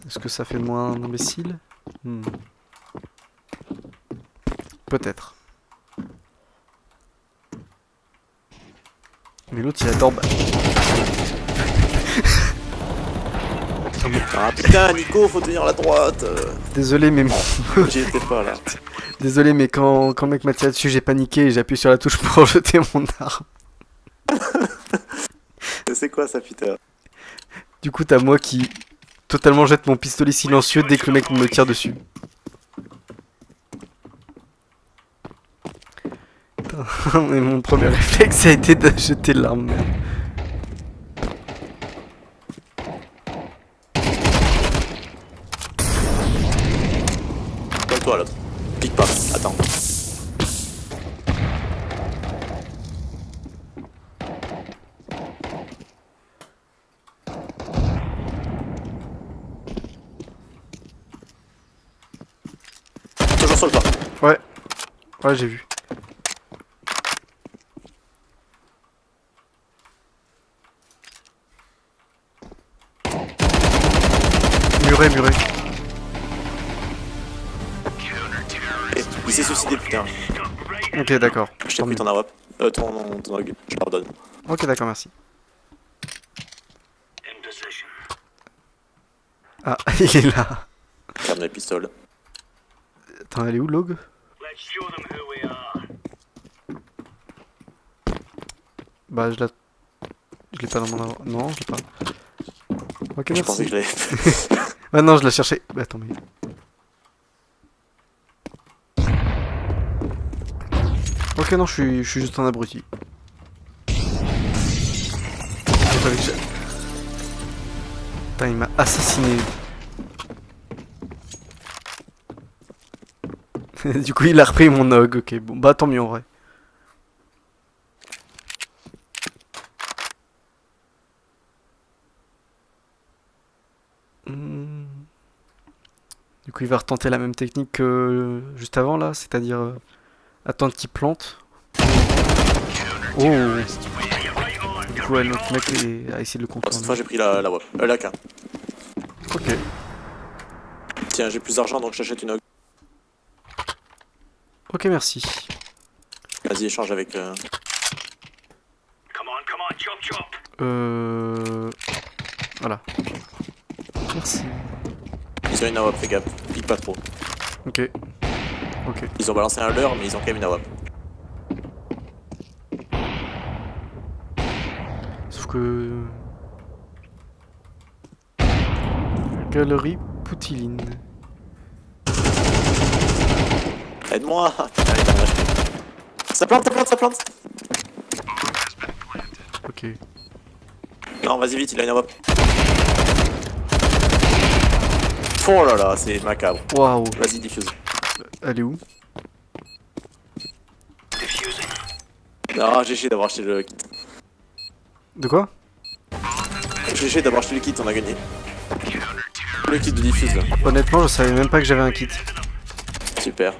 Est-ce que ça fait de moi un imbécile? Peut-être. Mais l'autre il adore. Ah putain, Nico, faut tenir la droite. Désolé, mais J'y étais pas là. désolé, mais quand le mec m'a tiré dessus, j'ai paniqué et j'ai appuyé sur la touche pour jeter mon arme. C'est quoi ça, putain? Du coup, t'as moi qui totalement jette mon pistolet silencieux dès que le mec me tire dessus. Putain, mais mon premier réflexe a été de jeter l'arme. toi l'autre. Pique pas, attends. Toujours sur le toit. Ouais. Ouais, j'ai vu. Muré, muré. Et il s'est suicidé, putain. Ok, d'accord. Je t'ai pris ton AWP. Ton OG. Je pardonne. Ok, d'accord, merci. In position. Ah, il est là. Ferme les pistoles. Attends, elle est où, Log? Let's show them who we are. Bah, je l'ai pas dans mon avant. Non, je l'ai pas. Ok, Je pensais merci. que je l'avais. Ah non, je la cherchais. Bah, attends, mais. Ok, non, je suis juste un abruti. J'ai pas vu que j'ai- Putain, il m'a assassiné. Du coup, il a repris mon og. Ok, bon, bah tant mieux en vrai. Hmm. Du coup, il va retenter la même technique que juste avant là, c'est-à-dire attendre qu'il plante. Oh! Du coup, ouais, notre mec a essayé de le Cette contourner. fois j'ai pris la WAP. La K. Ok. Tiens, j'ai plus d'argent donc j'achète une OG. Ok, merci. Vas-y, échange avec. Come on, chop chop. Voilà. Merci. Ils ont une AWP, fais gaffe. Pique pas trop. Ok. Ok. Ils ont balancé un leurre, mais ils ont quand même une AWP. Sauf que... Galerie Poutiline. Aide-moi. Putain, il a lâché. Ça plante, ça plante, ça plante. Ok. Non, vas-y vite, il a une AWP. Oh là là, c'est macabre. Waouh. Vas-y, diffuse. Elle est où? Diffusing. Non, GG d'avoir acheté le kit. De quoi? GG d'avoir acheté le kit, on a gagné. Le kit de diffuse là. Honnêtement, je savais même pas que j'avais un kit. Super.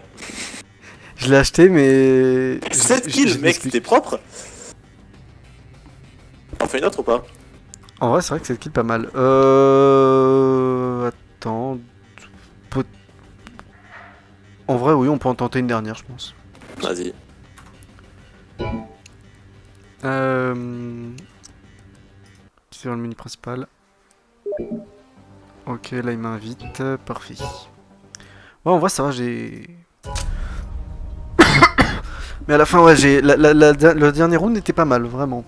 Je l'ai acheté, mais... 7 je kills, mec, m'explique. c'était propre. On fait une autre ou pas? En vrai, c'est vrai que cette kill pas mal. Attends... Peut- En vrai, oui, on peut en tenter une dernière, je pense. Vas-y. C'est dans le menu principal. Ok, là il m'invite. Parfait. Ouais, en vrai, ça va, j'ai... Mais à la fin, ouais, j'ai... Le dernier round était pas mal, vraiment.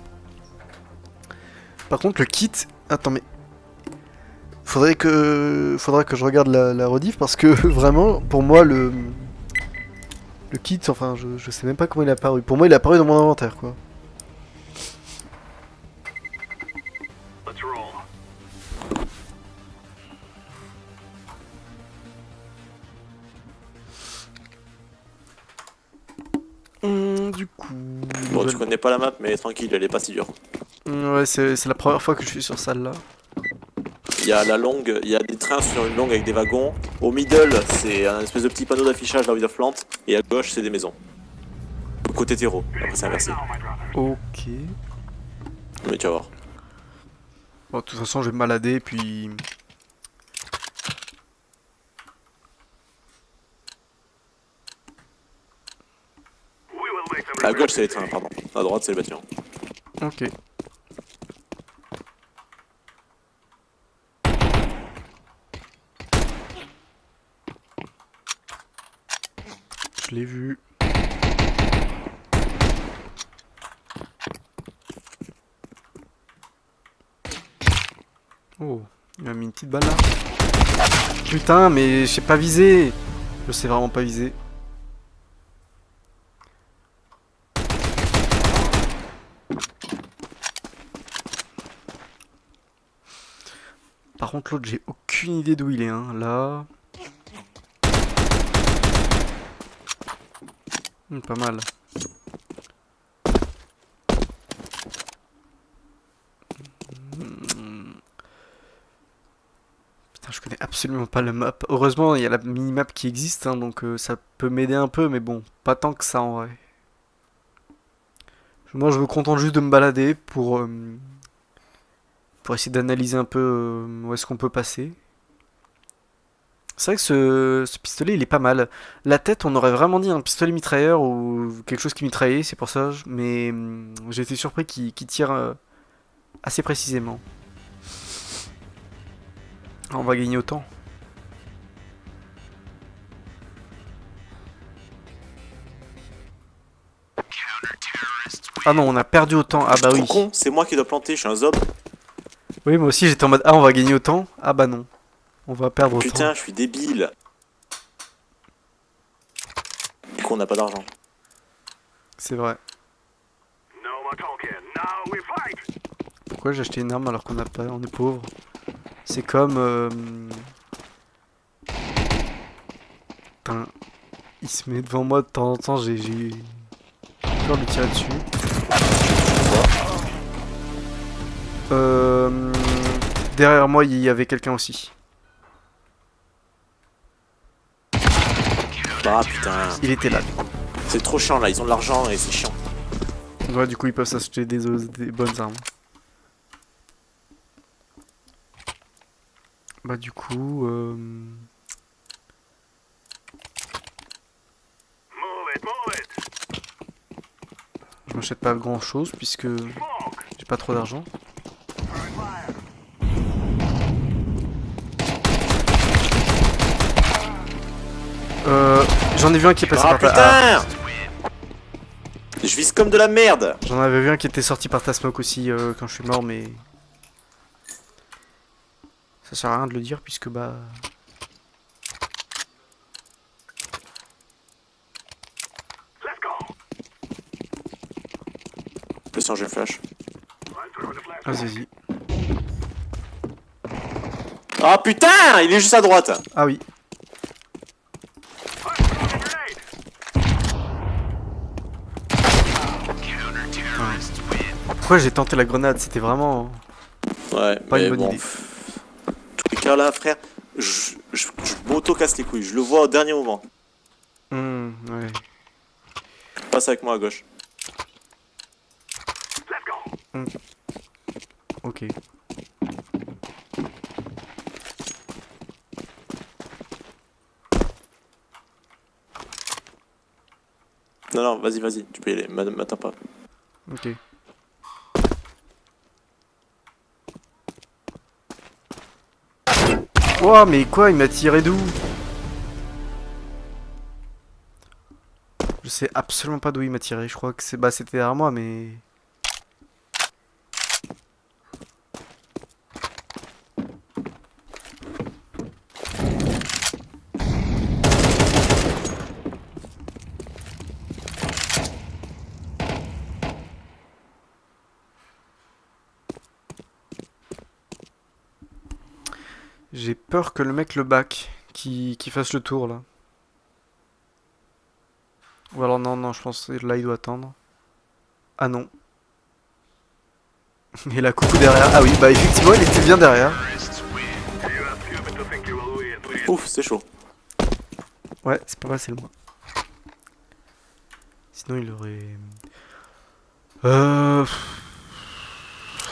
Par contre, le kit... Attends, mais... Faudra que je regarde la rediff, parce que vraiment, pour moi, le kit, enfin, je sais même pas comment il est apparu. Pour moi, il est apparu dans mon inventaire, quoi. Let's roll. Du coup... Bon, tu connais pas la map, mais tranquille, elle est pas si dure. Ouais, c'est la première fois que je suis sur celle-là. Il y a la longue, il y a des trains sur une longue avec des wagons. Au middle, c'est un espèce de petit panneau d'affichage là où il y a plante. Et à gauche, c'est des maisons. Côté terreau, après c'est inversé. Now, my brother. Ok. Mais tu vas voir. Bon, de toute façon, je vais me balader, puis... We will make them À regret gauche, c'est les this. trains, pardon. À droite, c'est le bâtiment. Ok. Je l'ai vu. Oh, il m'a mis une petite balle là. Putain, mais je sais pas viser. Je sais vraiment pas viser. Par contre, l'autre, j'ai aucune idée d'où il est. Hein. Là. Pas mal. Putain, je connais absolument pas la map. Heureusement, il y a la minimap qui existe, hein, donc ça peut m'aider un peu, mais bon, pas tant que ça en vrai. Moi, je me contente juste de me balader pour essayer d'analyser un peu où est-ce qu'on peut passer. C'est vrai que ce pistolet, il est pas mal. La tête, on aurait vraiment dit un pistolet mitrailleur ou quelque chose qui mitraillait, c'est pour ça. Mais j'ai été surpris qu'il tire assez précisément. On va gagner autant. Ah non, on a perdu autant. Ah bah Trop oui. con, c'est moi qui dois planter, je suis un zob. Oui, moi aussi j'étais en mode ah, on va gagner autant. Ah bah non. On va perdre autant. Putain, je suis débile. Du coup, on n'a pas d'argent. C'est vrai. No more talking. Now we fight. Pourquoi j'ai acheté une arme alors qu'on n'a pas, on est pauvre? C'est comme putain, il se met devant moi de temps en temps, j'ai peur de lui tirer dessus. Derrière moi, il y avait quelqu'un aussi. Ah putain, Il était là. c'est trop chiant là, ils ont de l'argent et c'est chiant. Ouais, du coup, ils peuvent s'acheter des bonnes armes. Bah du coup, Move it. je m'achète pas grand chose puisque j'ai pas trop d'argent. J'en ai vu un qui est passé Ah par ta... putain, je vise comme de la merde. J'en avais vu un qui était sorti par ta smoke aussi quand je suis mort, mais... Ça sert à rien de le dire puisque bah... Let's go. Le sang, j'ai flash. Run through the flash. Vas-y. Ah putain, il est juste à droite. Ah oui. Grenade. Pourquoi j'ai tenté la grenade? C'était vraiment... Ouais, Pas une bonne idée. Tous les cas là, frère, je m'auto-casse les couilles, je le vois au dernier moment. Ouais. Passe avec moi à gauche. Let's go. Ok. Non, non, vas-y, vas-y, tu peux y aller, m'attends pas. Ok. Oh mais quoi, il m'a tiré d'où? Je sais absolument pas d'où il m'a tiré, je crois que c'est... Bah c'était derrière moi mais... J'ai peur que le mec le back, qui fasse le tour là. Ou alors non, non, je pense que là il doit attendre. Ah non. Et là, coucou derrière. Ah oui, bah effectivement, il était bien derrière. You are stupid to think you will win. Please. Ouf, c'est chaud. Ouais, c'est pas facile moi. Sinon il aurait...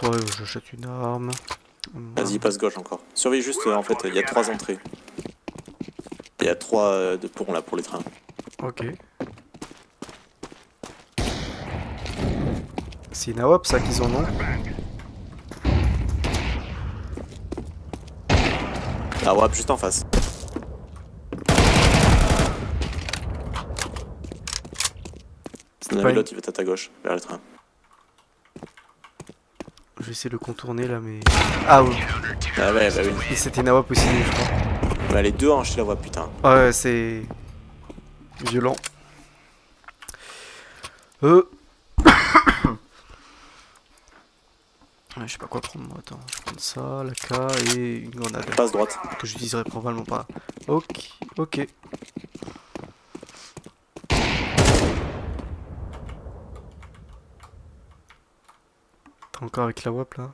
Ouais, j'achète une arme. Vas-y, passe gauche encore. Surveille juste, en fait, il y a 3 entrées. Il y a 3 de ponts là pour les trains. Ok. C'est une AWP ça qu'ils en ont. Ah ouais, juste en face. C'est un pas pilote, il va être à ta gauche, vers le train. Je vais essayer de le contourner là mais... Ah oui. Ah ouais, bah oui. Et c'était une AWP aussi je crois. Bah les deux hanches, je la vois, putain. Ouais, c'est... violent. Ouais, je sais pas quoi prendre moi, attends, je prends ça, la K et une grenade. Passe droite. Que j'utiliserai probablement pas. Ok, ok. T'es encore avec la WAP là?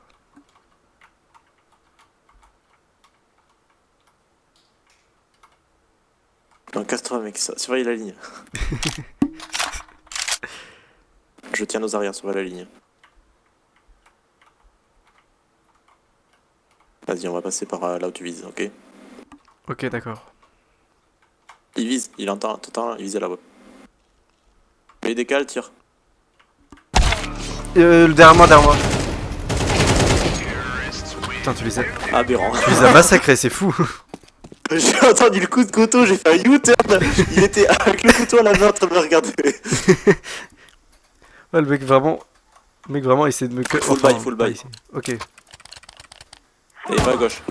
Non, casse-toi, mec, surveille la ligne. Je tiens nos arrières, surveille la ligne. Vas-y, on va passer par là où tu vises, ok? Ok, d'accord. Il vise, il entend, t'entends, il vise à la web. Mais il décale, tire. Derrière moi, derrière moi. Putain, tu les as, Aberrant. tu les as massacrés, c'est fou. J'ai entendu le coup de couteau, j'ai fait un U-turn. Il était avec le couteau à la main en train de me regarder. Ouais, le mec vraiment essaie de me... Full buy, full buy. ici. Ok. Et il va à gauche.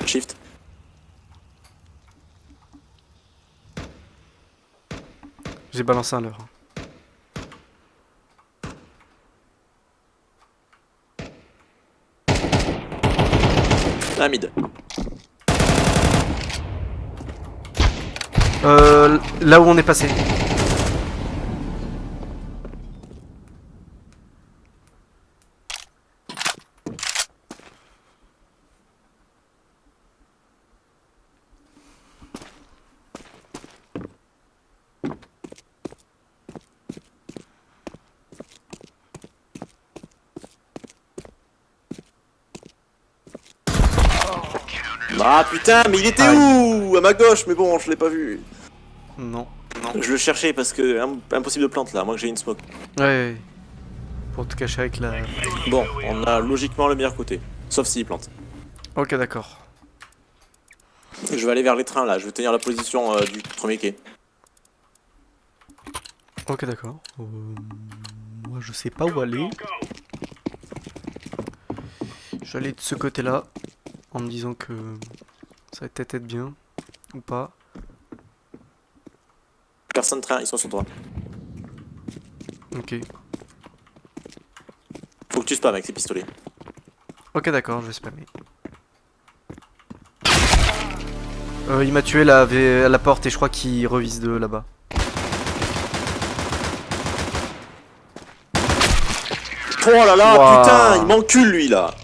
Shift. J'ai balancé un leurre. Ah, mid. Là où on est passé. Ah putain, mais il était où? À ma gauche, mais bon, je l'ai pas vu. Non. Je le cherchais parce que impossible de plante là, moi que j'ai une smoke. Ouais. Pour te cacher avec la... Bon, on a logiquement le meilleur côté. Sauf s'il plante. Ok, d'accord. Je vais aller vers les trains là, je vais tenir la position du premier quai. Ok, d'accord. Moi, je sais pas où aller. Je vais aller de ce côté-là. En me disant que ça va peut-être être bien. Ou pas. Personne train, ils sont sur toi. Ok. Faut que tu spams avec ces pistolets. Ok, d'accord, je vais spammer. Il m'a tué là, à la porte et je crois qu'il revise de là-bas. Oh là là, Wow. putain, il m'encule lui là.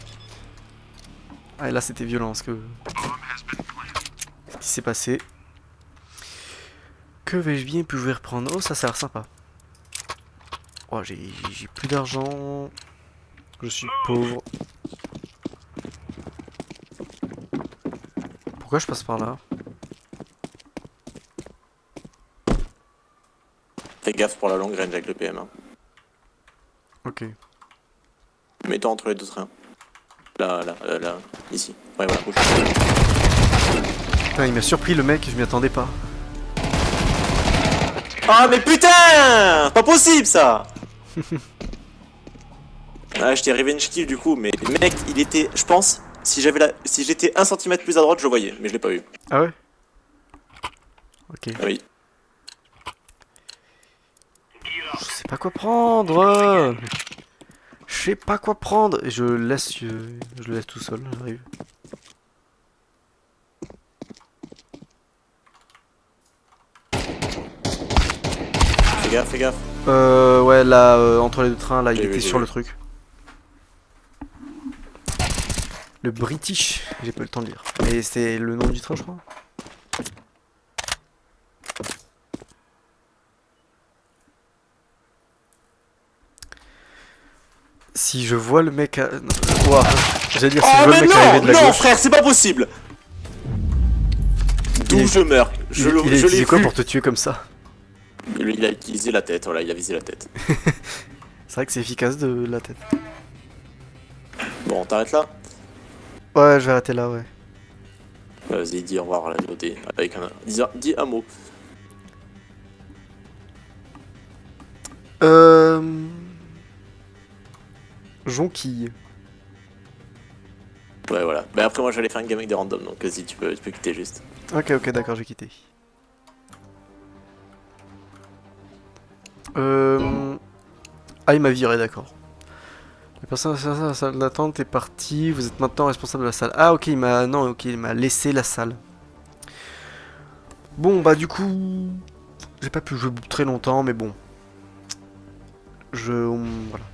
Ah, et là c'était violent ce que... Ce qui s'est passé. Que vais-je bien pouvoir reprendre? Oh, ça a l'air sympa. Oh, j'ai plus d'argent. Je suis pauvre. Pourquoi je passe par là? Fais gaffe pour la longue range avec le PM. Hein. Ok. Mets-toi entre les deux trains. Là, ici. Ouais, voilà, bouge. Putain, il m'a surpris le mec, je m'y attendais pas. Ah mais putain, pas possible ça. Ah, j'étais revenge kill du coup, mais mec, il était, je pense, si j'étais 1 cm plus à droite, je le voyais, mais je l'ai pas eu. Ah ouais? Ok. Ah oui. Je sais pas quoi prendre. Je sais pas quoi prendre. Et je le laisse tout seul, j'arrive. Fais gaffe. Ouais, là, entre les deux trains, là, il J'ai vu, était j'ai sur vu. le truc. Le British, j'ai pas eu le temps de lire. Mais c'est le nom du train, je crois. Si je vois le mec à... Ouah, j'allais dire si je Oh vois mais le mec arriver de la non, gauche. frère, c'est pas possible. D'où Il- je meurs. Il a Je utilisé l'ai quoi vu. pour te tuer comme ça? Il a utilisé la tête, voilà, il a visé la tête. C'est vrai que c'est efficace de la tête. Bon, on t'arrête là. Ouais, je vais arrêter là, ouais. Vas-y, dis au revoir à la VOD avec un... Dis un mot. Jonquille. Ouais, voilà. Mais après, moi, j'allais faire une game avec des randoms, donc vas-y, tu peux quitter juste. Ok, d'accord, j'ai quitté. Ah, il m'a viré, d'accord. La personne à la salle d'attente est partie, vous êtes maintenant responsable de la salle. Ah ok, il m'a... Non, ok, il m'a laissé la salle. Bon, bah du coup... J'ai pas pu jouer très longtemps, mais bon. Voilà.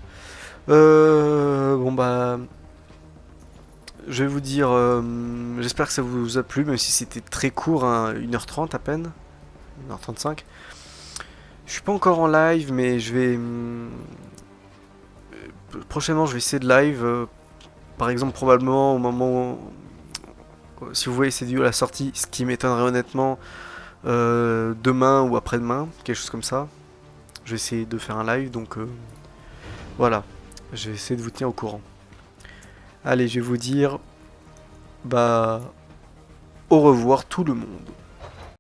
Bon bah... Je vais vous dire... J'espère que ça vous a plu, même si c'était très court, hein, 1h30 à peine. 1h35. Je suis pas encore en live, mais je vais... prochainement, je vais essayer de live. Par exemple, probablement au moment où... Si vous voyez cette vidéo à la sortie, ce qui m'étonnerait honnêtement, demain ou après-demain, quelque chose comme ça. Je vais essayer de faire un live, donc voilà. Je vais essayer de vous tenir au courant. Allez, je vais vous dire... Bah... Au revoir tout le monde.